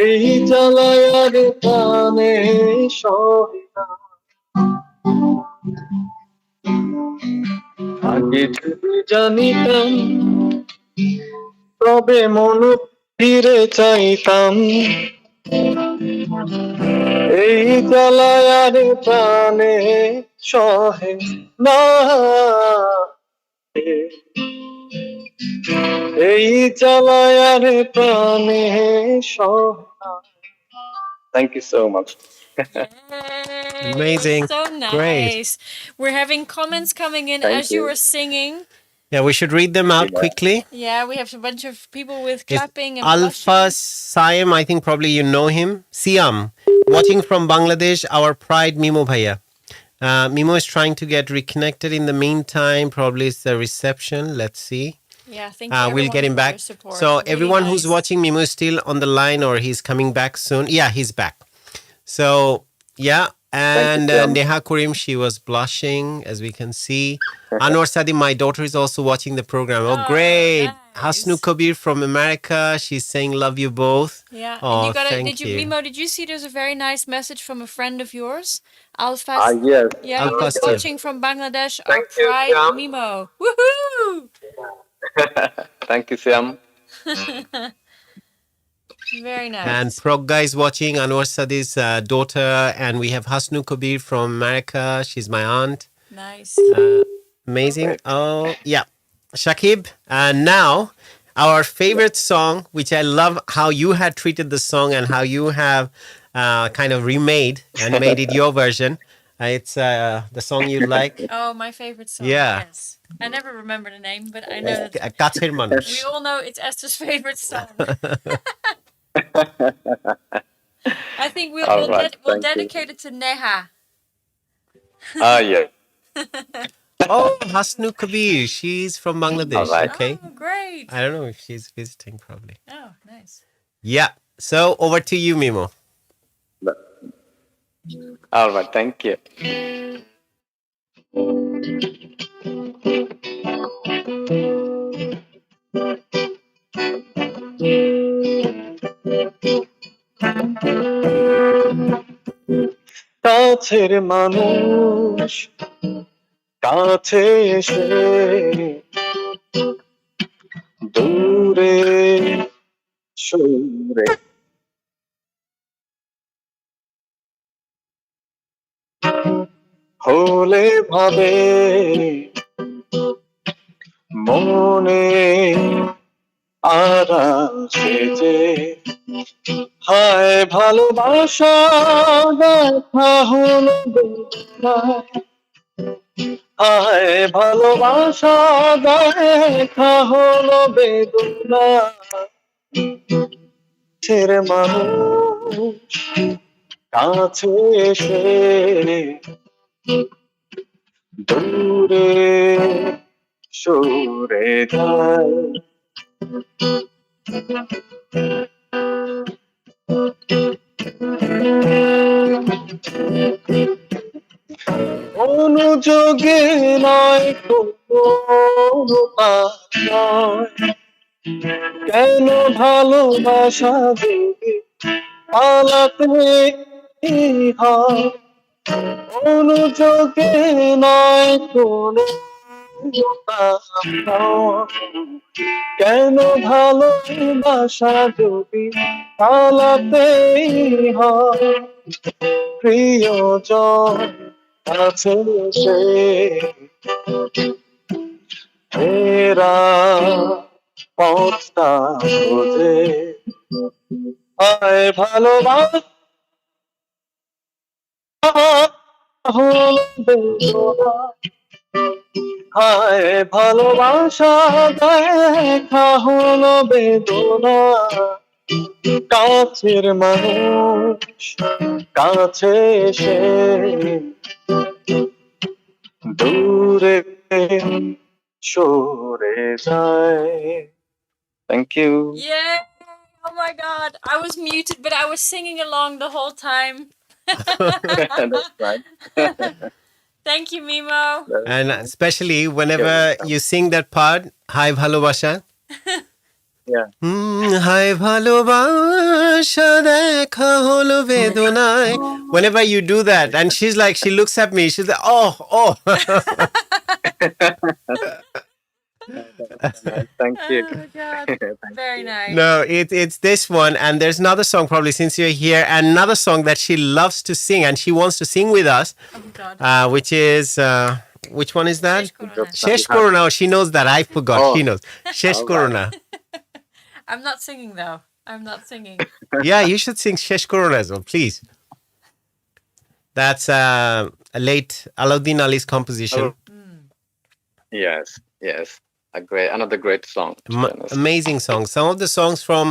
এই জ্বালায়ার প্রাণে সহে না আগে যদি জানিতাম তবে মন ফিরে চাইতাম এই জ্বালায়ার প্রাণে সহে না এই জ্বালায়ার প্রাণে সহে না Thank you so much. Amazing. So nice. Great. We're having comments coming in Thank as you you. were singing. Yeah, we should read them out quickly. Yeah, we have a bunch of people with It's clapping and Alpha blushing. Siam, I think probably you know him. Siam, watching from Bangladesh, our pride Mimo Bhaiya. Mimo is trying to get reconnected in the meantime. Probably it's the reception. Let's see. Yeah, thank you. We'll get him everyone for back. your support. So Really everyone who's nice. watching, Mimo is still on the line or he's coming back soon. Yeah, he's back. So yeah, and Sam. Neha Kurim, she was blushing, as we can see. Anwar Sadi, my daughter, is also watching the program. Oh, Oh, great. nice. Hasnu Kabir from America, she's saying love you both. Yeah. Oh, and you got thank did you, you. Mimo, did you see there's a very nice message from a friend of yours? Alphas. Yes. Yeah, he was Alphas, yeah. watching from Bangladesh. Our Thank you, pride Sam. Mimo. Woohoo! Thank you, Sam. Very nice. And Progga is watching, Anwar Sadi's daughter. And we have Hasnu Kabir from America. She's my aunt. Nice. Amazing. Oh, yeah. Shakib, now our favorite song, which I love how you had treated the song and how you have kind of remade and made it your version. It's the song you like. Oh, my favorite song. Yeah. Yes. I never remember the name, but I know that Kacher we Manush. all know it's Esther's favorite song. I think All right. we'll Thank you. dedicate it to Neha. Yeah. Oh, Hasnu Kabir. She's from All Bangladesh. right. Okay. Oh, great. I don't know if she's visiting, probably. Oh, nice. Yeah. So over to you, Mimo. All right. Thank you. কাছের মানুষ কাছে এসে দূরে সরে হলে ভাবে মনে আরাম সেজে হায় ভালোবাসা দেখা হলো বেদনায় হায় ভালোবাসা দেখা হলো বেদনা ছেড়ে মানুষ কাছে এসে দূরে সরে যায় অনুযোগে নয় কোনো পাপ নয় কেন ভালোবাসা যদি পালাতে হয় অনুযোগে নয় কোনো পাপ নয় কেন ভালোবাসা যদি পালাতেই হয় প্রিয়জন কাছে এসে ফেরা পথটা খোঁজে হায় ভালোবাসা হলো বেদনা হায় ভালোবাসা দেখা হলো বেদনা কাছের মানুষ কাছে এসে দূরে সরে যায় thank you Yeah. Oh my God. I was muted, but I was singing along the whole time. That's right. Thank you, Mimo. And especially whenever you sing that part, Hai Bhalobasha. Yeah. Hai Bhalobasha dekha holo vedonai. Whenever you do that, and she's like, she looks at me, she's like, oh. Thank you. Oh God. Very nice. No, it's this one, and there's another song probably since you're here, and another song that she loves to sing, and she wants to sing with us, Oh God. which is which one is that? Shesh Corona. Shesh Corona. Oh, she knows that. I forgot. Oh. She knows. Shesh Oh, wow. Corona. I'm not singing though. I'm not singing. Yeah, you should sing Shesh Corona as well, please. That's a late Alauddin Ali's composition. Oh. Yes, yes. Another great song. To be honest. Amazing songs. Some of the songs from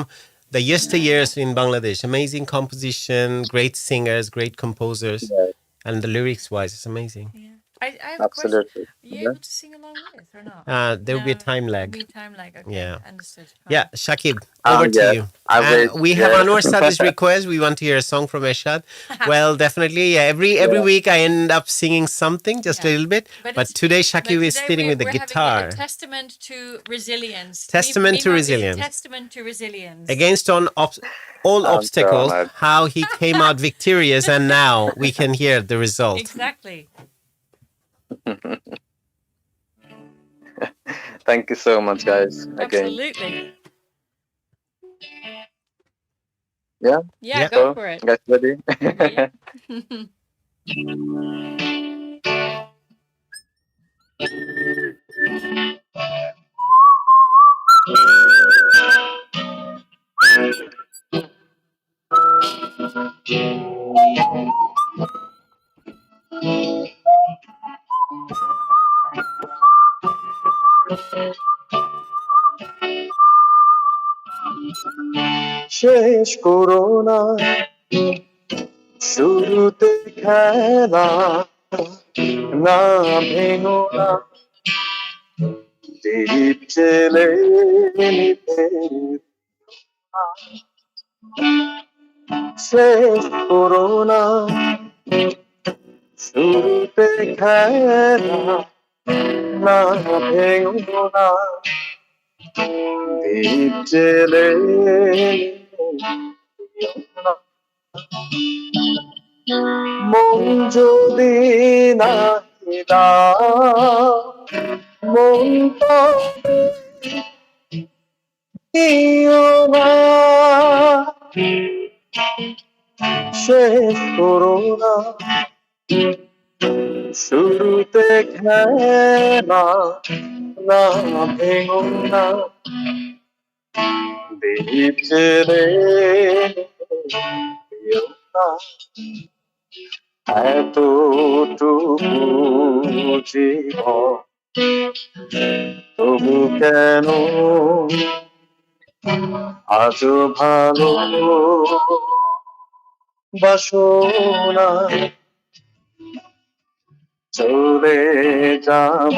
the yesteryears in Bangladesh. Amazing composition, great singers, great composers, Yes, and the lyrics wise, it's amazing. Yeah. I have a question. absolutely. Are you able to sing along with or not? There will be a No, time lag. Be time lag. Okay. Yeah. Understood. Yeah, Shakib, over to yes. you. I And will- we have yes. Anwar Saadi's request. We want to hear a song from Ershad. Well, definitely. Yeah, every week I end up singing something, just a Yeah. little bit. But But it's- today But Shakib is today sitting with the we're guitar. having a testament to resilience. Testament to Mimo is resilience. Testament to resilience. Against all I'm obstacles, so much. how he came out victorious, and now we can hear the result. Exactly. Thank you so much, guys. Again. Absolutely. Yeah. Yeah, Yeah. go So, for it. guys, ready? Yeah. শেষ করো না শুরুতে খেলা না ভেঙো না দীপ জেলে নিতে শেষ করো না শুরুতে খেলা না ভেঙো না দীপ জেলে মন যদি নাহি দাও মন তো দিও না শেষ করো না শুরুতে খেলা না ভেঙো না দীপ জেলে দিও না এতটুকু জীবন তবু কেন আজও ভালো বাসনা চলে যাব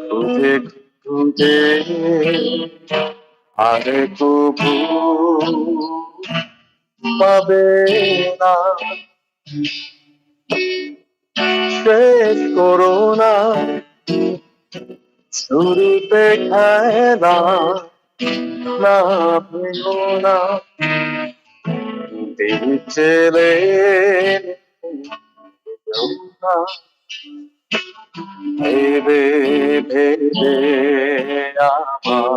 খুঁজে খুঁজে আর কবু পাবে না শেষ করো না শুরুতে খেলা না ভেঙো না দীপ জেলে দিও না ভেবে ভেবে আমার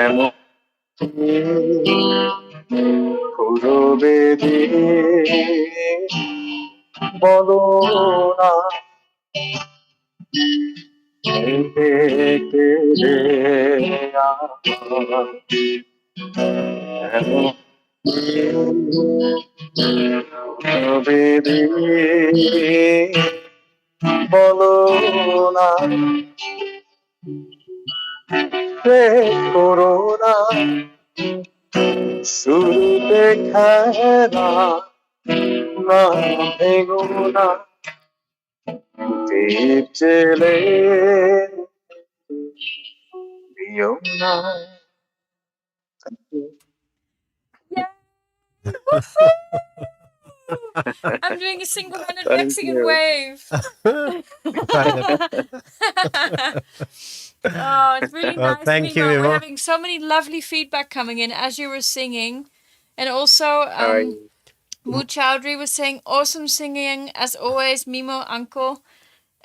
এমন করবে বলো না ভেবে ভেবে আমার এমন করবে বলো না শেষ করো না শুরুতে খেলা না ভেঙো না দীপ জেলে দিও না I'm doing a single-handed Thank Mexican you. wave. Oh, it's really Oh, nice. thank you, Mimo. We're Mimo. having so many lovely feedback coming in as you were singing. And also, Mu Chowdhury was saying, awesome singing, as always, Mimo, uncle.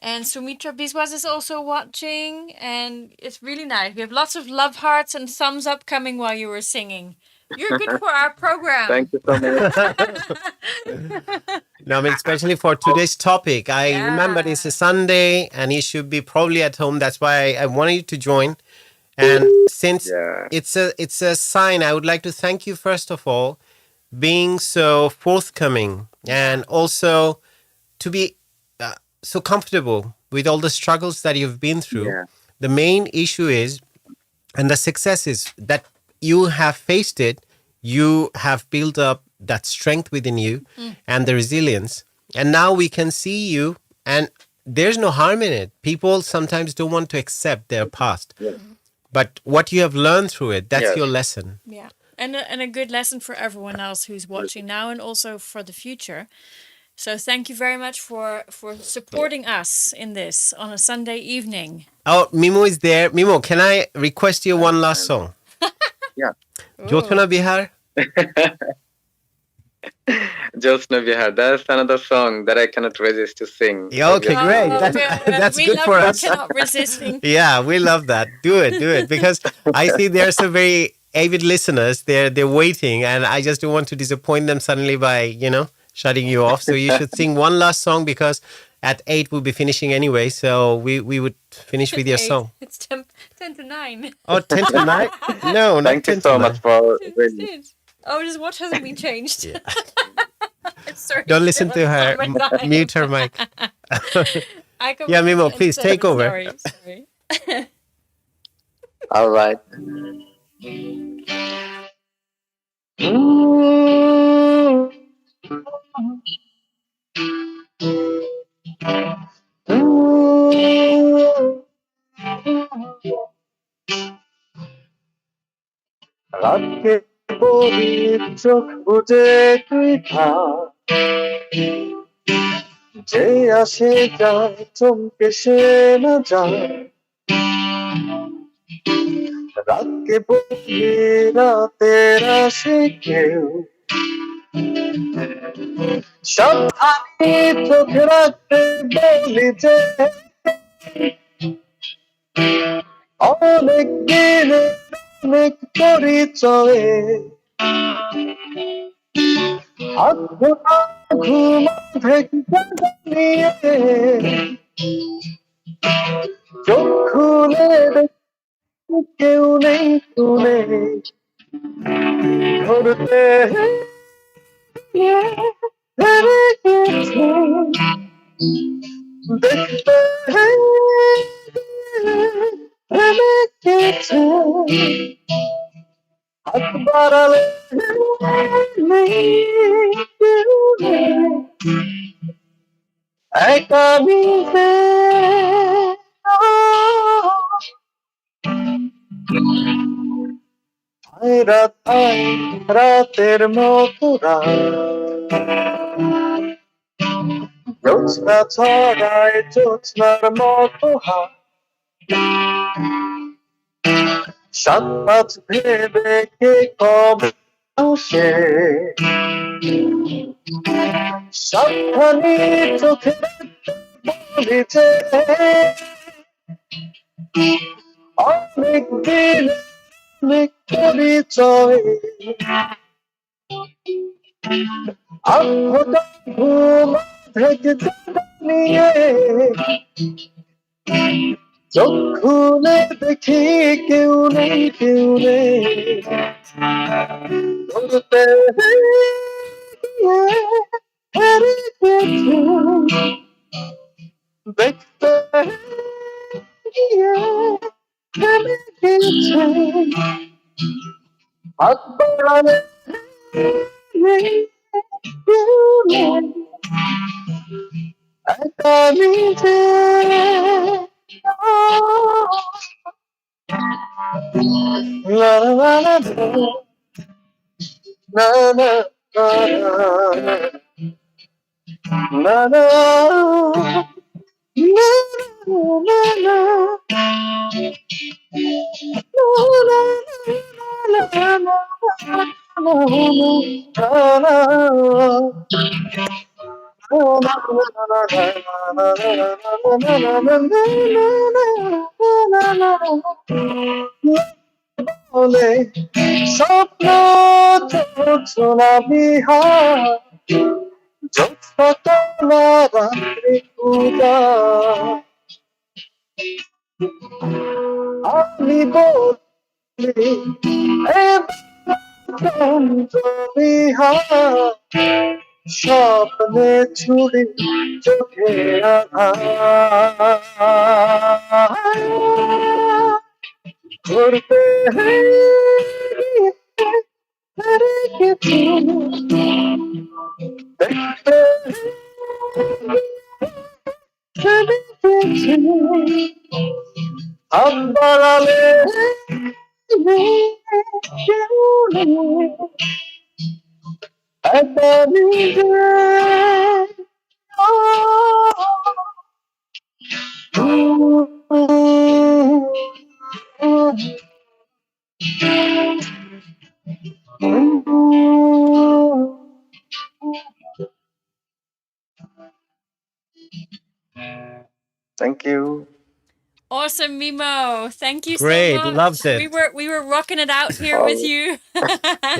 And Sumitra Biswas is also watching. And it's really nice. We have lots of love hearts and thumbs up coming while you were singing. You're good for our program. Thank you so much. No, I mean, especially for today's topic. I remember it's a Sunday and you should be probably at home. That's why I wanted you to join. And since Yeah. it's a sign, I would like to thank you first of all, being so forthcoming and also to be so comfortable with all the struggles that you've been through. Yeah. The main issue is, and the success is that you have faced it, you have built up that strength within you and the resilience. And now we can see you, and there's no harm in it. People sometimes don't want to accept their past. Yeah. But what you have learned through it, that's Yes. your lesson. Yeah. And a good lesson for everyone else who's watching now and also for the future. So thank you very much for supporting us in this on a Sunday evening. Oh, Mimo is there. Mimo, can I request you one last song? Yeah. Jyothna Bihar? Jyotsna Bihar. That's another song that I cannot resist to sing. Yeah, okay, great. That's we good love for you us. cannot resisting. Yeah, we love that. Do it. Because I see there's some very avid listeners. They're waiting, and I just don't want to disappoint them suddenly by, shutting you off. So you should sing one last song because at 8 we'll be finishing anyway. So we would finish with your song. It's 10 to 9. Oh, 10 to 9? No, not Thank 10 you so to 9. much for Oh, just what hasn't been changed? Yeah. Sorry, Don't listen to her. Mute her mic. I Yeah, Mimo, please take over. Sorry. All right. রাতকে পরি চোখ বুঝে তুই থাক, যে আসে যায় চমকে সে না যায়। রাতকে বলি রাতের আসে কেউ, সাবধানে চোখ রাখতে বলি যে অনেক দিনে অনেক পরিচয়ে হাত ধরা ঘুমা থেকে নিয়ে চোখ খুলে দেখি কেউ নেই শুনে ধরতে হেরে গেছে, দেখতে হেরে গেছে, হাত বাড়ালে নেই কেউ নেই, একা নিজে রাত রাতের মতো রাত, জ্যোৎস্না ছড়ায় জ্যোৎস্নার মতো হাত, সাত পাঁচ ভেবে কে কবে আসে, সাবধানে চোখে বলি যে অনেক দিন অনেক পরিচয় আত্মটা ঘুম থেকে নিয়ে চোখ খুলে দেখি কেউ নেই কেউ নেই, ধরতে হেরে গেছে, দেখতে হেরে গেছে, হাত বাড়ালে নেই কেউ নেই, একা নিজে la la la la la la la বলে স্বপ্ন ছোনা বিহার জ্যোৎস্না রাত্রি পূজা, আমি বলি বিহার স্বপ্নে ছুরি চোখে আঘাত, ঘুরতে হেরে গেছি, দেখতে হেরে গেছি, হাত বাড়ালে নেই কেউ নেই, একা নিজে Thank you. Awesome, Mimo. Thank you so Great, much. loved it. We were rocking it out here with you.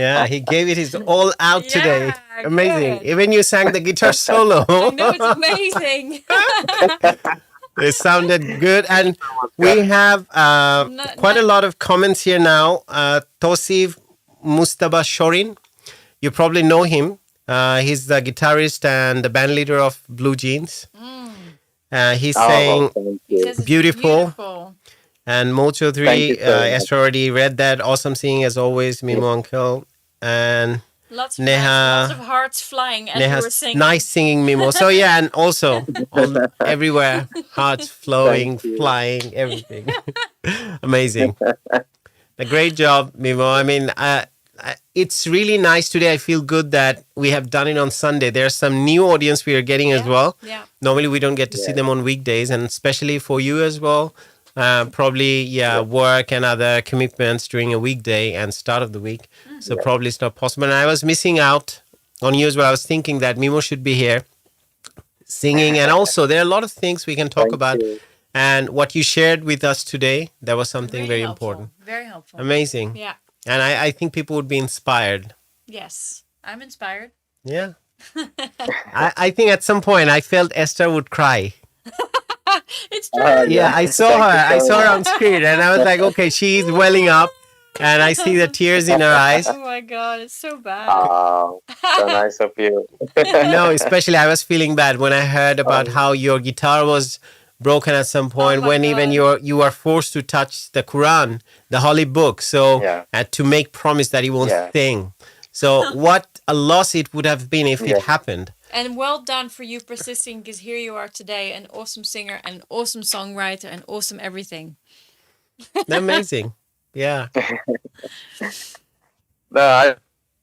Yeah, he gave it his all out today. Yeah, Amazing. good. Even you sang the guitar solo. I know, it's amazing. It sounded good. And we have quite a lot of comments here now. Tosif Mustafa Shorin, you probably know him. He's the guitarist and the band leader of Blue Jeans. He's saying Thank He you. says it's beautiful. beautiful. And Mocho Thank you 3, so much. Esther already read that. Awesome singing as always, Mimo Uncle. And Lots of lots of Neha, hearts flying as you were Neha's singing. nice singing, Mimo. So yeah, and also all everywhere, hearts Thank flowing, you. flying, everything. Amazing. A great job, Mimo. I mean, it's really nice today. I feel good that we have done it on Sunday. There's some new audience we are getting as Yeah, well. yeah. Normally, we don't get to see Yeah. them on weekdays, and especially for you as well. Probably, yeah, work and other commitments during a weekday and start of the week. So probably it's not possible. And I was missing out on you as well. I was thinking that Mimo should be here singing, and also there are a lot of things we can talk Thank about. you. And what you shared with us today, that was something Really very helpful. important. Very helpful. Amazing. Yeah. And I think people would be inspired. Yes. I'm inspired. Yeah. I think at some point I felt Esther would cry. It's true. Yeah. Yeah, I saw Thank her. you I so saw her much. on screen and I was like, okay, she's welling up and I see the tears in her eyes. Oh my god, it's so bad. So nice of you. No, especially I was feeling bad when I heard about Oh, how your guitar was broken at some point, my when even God. you are forced to touch the Quran, the holy book, so Yeah. to make promise that you won't Yeah. sing. So what a loss it would have been if Yeah. it happened. And well done for you persisting, because here you are today, an awesome singer, an awesome songwriter, and awesome everything. Amazing. Yeah. No,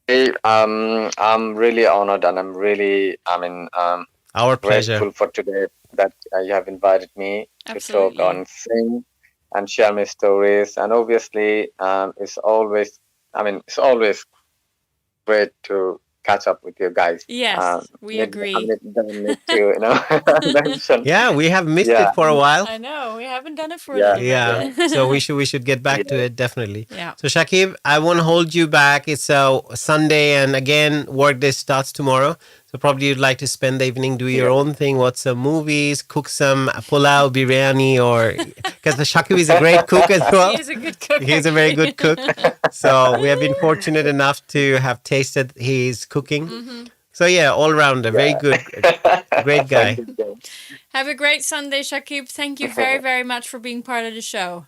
I'm really honored, and Our pleasure. grateful for today that you have invited me to talk Absolutely. on sing and share my stories. And obviously, it's always great to catch up with you guys. Yes, we agree. It doesn't need to, mention. Yeah, we have missed Yeah. it for a while. I know, we haven't done it for a Yeah. little bit. Yeah. So we should get back to it definitely. Yeah. So Shakib, I won't hold you back. It's a Sunday and again workday starts tomorrow. So probably you'd like to spend the evening, do your own thing, watch some movies, cook some pulao, biryani, or because the Shakib is a great cook as well. He is a good cook. He's a very good cook. So we have been fortunate enough to have tasted his cooking. Mm-hmm. So yeah, all rounder, very good, great guy. Thank you. Have a great Sunday, Shakib. Thank you very, very much for being part of the show.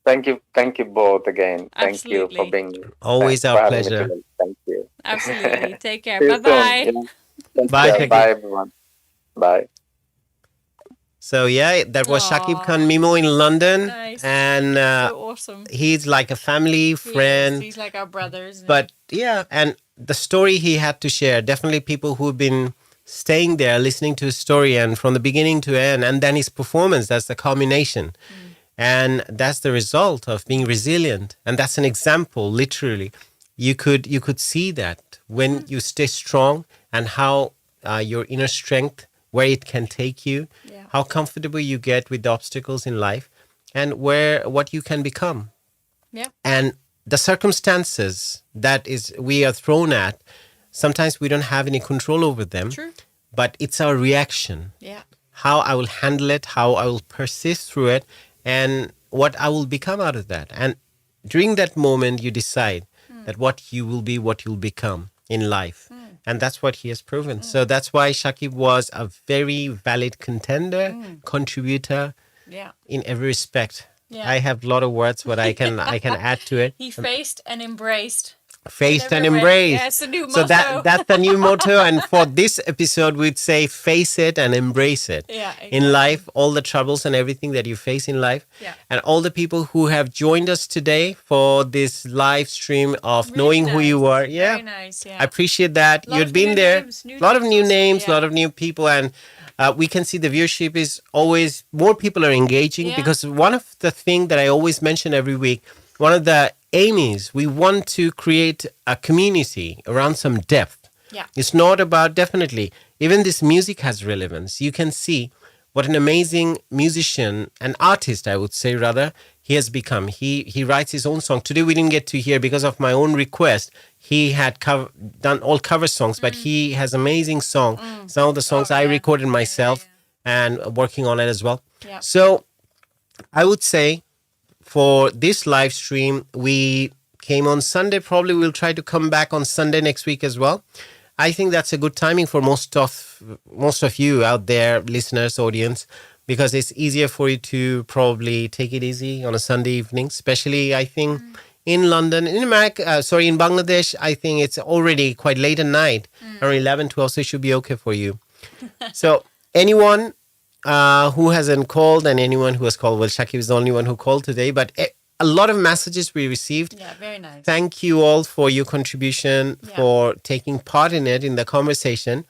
Thank you both again. Thank you Absolutely. for being. Always thanks our for having me pleasure. today. Thank you. Absolutely. Take care. See you Bye-bye. soon. Yeah. Bye, Yeah, Shakib. bye, everyone. Bye. So yeah, that was Shakib Aw. Khan Mimo in London, Nice. and So awesome. he's like a family He friend. is. He's like our brothers. But yeah, and the story he had to share, definitely people who've been staying there, listening to his story, and from the beginning to end, and then his performance, that's the culmination. And that's the result of being resilient. And that's an example, literally. You could see that when you stay strong and how your inner strength, where it can take you, Yeah. how comfortable you get with the obstacles in life, and what you can become. Yeah. And the circumstances that is we are thrown at, sometimes we don't have any control over them. True. But it's our reaction, Yeah. how I will handle it, how I will persist through it, and what I will become out of that. And during that moment, you decide that what you will be, what you'll become in life. And that's what he has proven. So that's why Shakib was a very valid contender, contributor Yeah. in every respect. Yeah. I have a lot of words, but I can add to it. He faced and embraced. Faced and Everywhere. embraced. Yeah, it's a new So motto. that's the new motto. And for this episode, we'd say face it and embrace it. Yeah, In exactly. life, all the troubles and everything that you face in life. Yeah. And all the people who have joined us today for this live stream of Really Knowing Who You nice. Are. Yeah. Very nice. Yeah. I appreciate that. Lot You'd of been new there. names, new A lot of names new also, names, a yeah. lot of new people. And we can see the viewership is always, more people are engaging. Yeah. Because one of the things that I always mention every week, one of the aim is we want to create a community around some depth. Yeah. It's not about, definitely, even this music has relevance. You can see what an amazing musician, an artist, I would say rather, he has become. He writes his own song. Today we didn't get to hear because of my own request. He had done all cover songs, but he has amazing song. Some of the songs Oh, I yeah. recorded myself and working on it as well. Yeah. So I would say for this live stream, we came on Sunday. Probably we'll try to come back on Sunday next week as well. I think that's a good timing for most of you out there, listeners, audience. because it's easier for you to probably take it easy on a Sunday evening, especially I think in London, in America, in Bangladesh, I think it's already quite late at night, around 11, 12, so it should be okay for you. So anyone who hasn't called and anyone who has called, well, Shakib is the only one who called today, but a lot of messages we received. Yeah, very nice. Thank you all for your contribution, for taking part in it, in the conversation.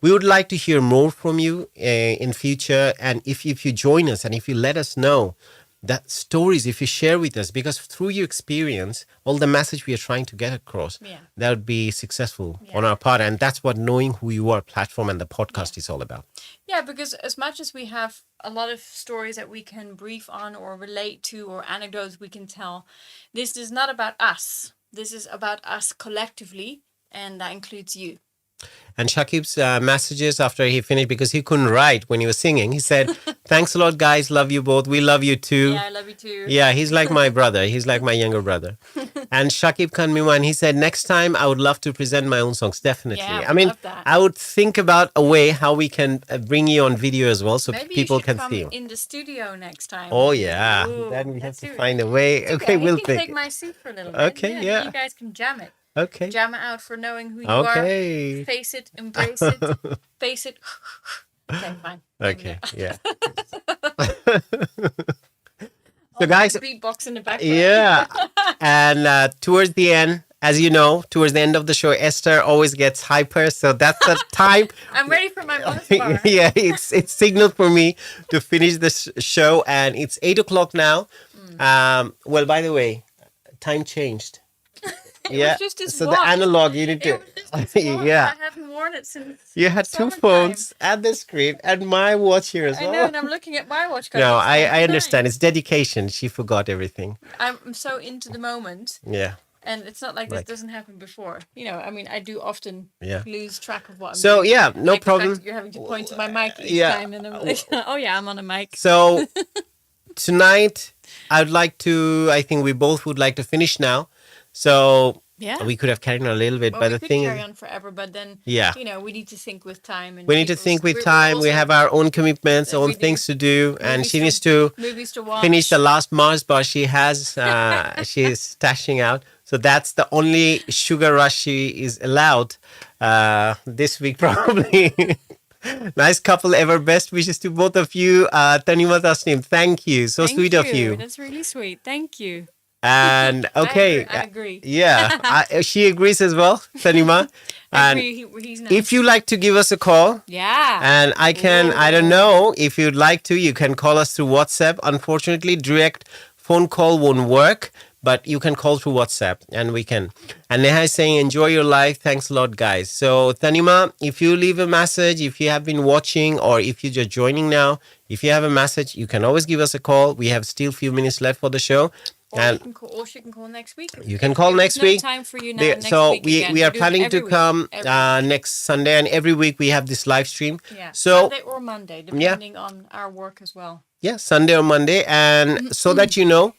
We would like to hear more from you in future. And if you join us and if you let us know that stories, if you share with us, because through your experience, all the message we are trying to get across, that would be successful on our part. And that's what Knowing Who You Are platform and the podcast is all about. Yeah, because as much as we have a lot of stories that we can brief on or relate to or anecdotes we can tell, this is not about us. This is about us collectively, and that includes you. And Shakib's messages after he finished, because he couldn't write when he was singing, he said, thanks a lot, guys. Love you both. We love you too. Yeah, I love you too. Yeah, he's like my brother. He's like my younger brother. And Shakib Khan Miwan, he said, next time I would love to present my own songs. Definitely. Yeah, I mean, love that. I would think about a way how we can bring you on video as well so Maybe people you should can come see you. in the studio next time. Oh, yeah. Ooh, Then we have let's to do it. find a way. Okay, we'll you can think. take my seat for a little bit. Okay, yeah. You guys can jam it. Okay. Jam it out for knowing who you Okay. are. Face it, embrace it, face it. Okay, fine. Okay, yeah. So guys, beatbox in the background. yeah. And towards the end, as you know, towards the end of the show, Esther always gets hyper. So that's the time. I'm ready for my bus bar. Yeah, it's signaled for me to finish this show. And it's 8 o'clock now. Well, by the way, time changed. was just this so watch. the analog you need to It was just this watch. yeah, I haven't worn it since you had two summertime. phones at the screen and my watch here as I well. know, and I'm looking at my watch. No, I understand. It's dedication. She forgot everything. I'm so into the moment, Yeah. and it's not like this doesn't happen before. You know, I mean, I do often lose track of what I'm So doing. yeah, no Like the fact problem. that you're having to point to my mic each Yeah. time, and I'm like, oh yeah, I'm on a mic. So tonight, I think we both would like to finish now. So Yeah. we could have carried on a little bit, Well, but we the could thing carry is, on forever, but then Yeah. you know, we need to think with time. And we need to think with time. We have our own commitments, we own do. things to do, and Movies she to- needs to movies to watch. finish the last Mars bar she has. She's stashing out. So that's the only sugar rush she is allowed this week, probably. Nice couple ever. Best wishes to both of you. Tanima Tasnim, thank you. So Thank sweet of you. That's really sweet. Thank you. And okay. I agree. Yeah, she agrees as well, Tanima. I And agree. He's nice. if you like to give us a call, Yeah. and I don't know if you'd like to, you can call us through WhatsApp. Unfortunately, direct phone call won't work, but you can call through WhatsApp and we can. And Neha is saying, enjoy your life. Thanks a lot, guys. So Tanima, if you leave a message, if you have been watching or if you're just joining now, if you have a message, you can always give us a call. We have still a few minutes left for the show. Or And she can call next week. you can call next no week. time for you now. There- Next so week we, again. we are do it planning every to week. come Every week. next Sunday, and every week we have this live stream. Yeah. So Sunday or Monday, depending on our work as well. yeah, Sunday or Monday. And so that you know,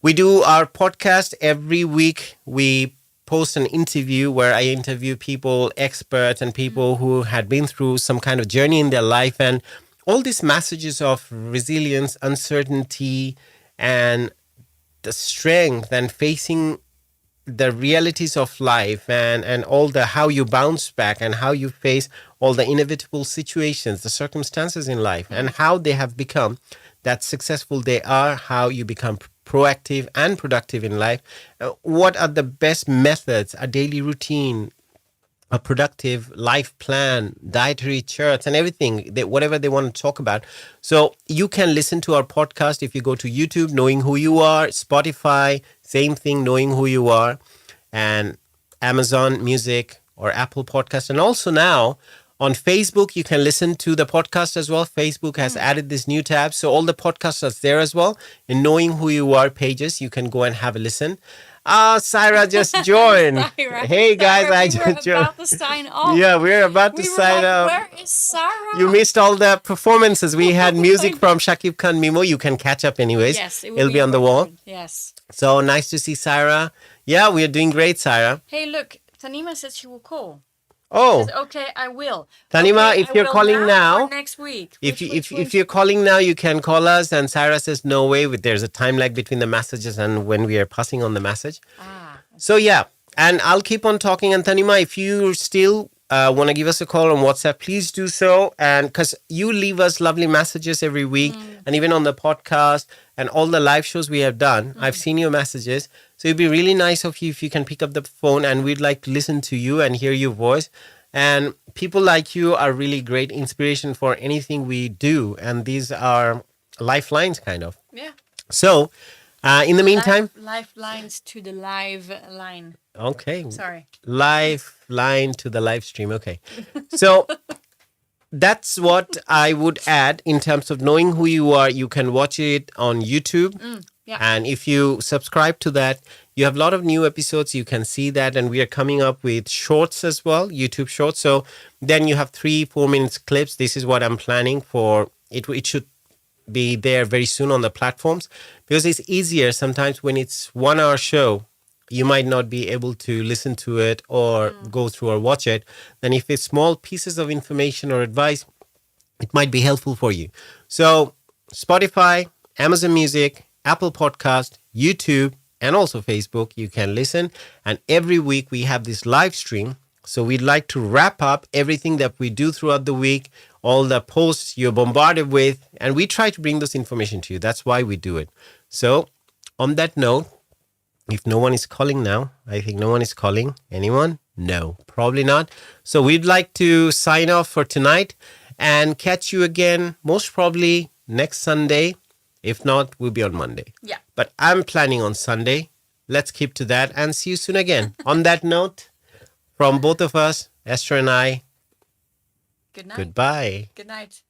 we do our podcast every week. We post an interview where I interview people, experts, and people who had been through some kind of journey in their life. And all these messages of resilience, uncertainty, and the strength and facing the realities of life and all the how you bounce back and how you face all the inevitable situations, the circumstances in life, and how they have become that successful they are, how you become proactive and productive in life. What are the best methods, a daily routine, a productive life plan, dietary charts, and everything, whatever they want to talk about. So you can listen to our podcast if you go to YouTube, Knowing Who You Are, Spotify, same thing, Knowing Who You Are, and Amazon Music or Apple Podcast. And also now on Facebook, you can listen to the podcast as well. Facebook has added this new tab. So all the podcasts are there as well. In Knowing Who You Are pages, you can go and have a listen. Sarah just joined. Sarah, Hey guys, Sarah, I we just were joined. about to sign off. Yeah, we're about to We were sign like, up. where is Sarah? You missed all the performances. We had music from Shakib Khan Mimo. You can catch up anyways. Yes, it will It'll be on the wall. recorded. Yes. So nice to see Sarah. Yeah, we are doing great, Sarah. Hey, look, Tanima said she will call. Oh, Says, okay, I will. Tanima, Okay, if I you're will calling now, or next week. if you're calling now, you can call us. And Sarah says, no way. There's a time lag between the messages and when we are passing on the message. So yeah, and I'll keep on talking. And Tanima, if you still want to give us a call on WhatsApp, please do so. And because you leave us lovely messages every week, and even on the podcast and all the live shows we have done, I've seen your messages. So it'd be really nice of you if you can pick up the phone, and we'd like to listen to you and hear your voice. And people like you are really great inspiration for anything we do. And these are lifelines, kind of. Yeah. So in the meantime, Lifelines to the live line. okay. Sorry. Lifeline to the live stream. Okay. So that's what I would add in terms of knowing who you are. You can watch it on YouTube. Yeah. And if you subscribe to that, you have a lot of new episodes. You can see that. And we are coming up with shorts as well, YouTube shorts. So then you have 3-4 minutes clips. This is what I'm planning for. It should be there very soon on the platforms, because it's easier sometimes when it's 1 hour show. You might not be able to listen to it or go through or watch it. Then if it's small pieces of information or advice, it might be helpful for you. So Spotify, Amazon Music, Apple Podcast, YouTube, and also Facebook, you can listen. And every week we have this live stream. So we'd like to wrap up everything that we do throughout the week, all the posts you're bombarded with, and we try to bring this information to you. That's why we do it. So on that note, if no one is calling now, I think no one is calling. Anyone? No, probably not. So we'd like to sign off for tonight and catch you again most probably next Sunday. If not, we'll be on Monday. Yeah. But I'm planning on Sunday. Let's keep to that and see you soon again. On that note, from both of us, Esther and I, Good night. goodbye. Good night.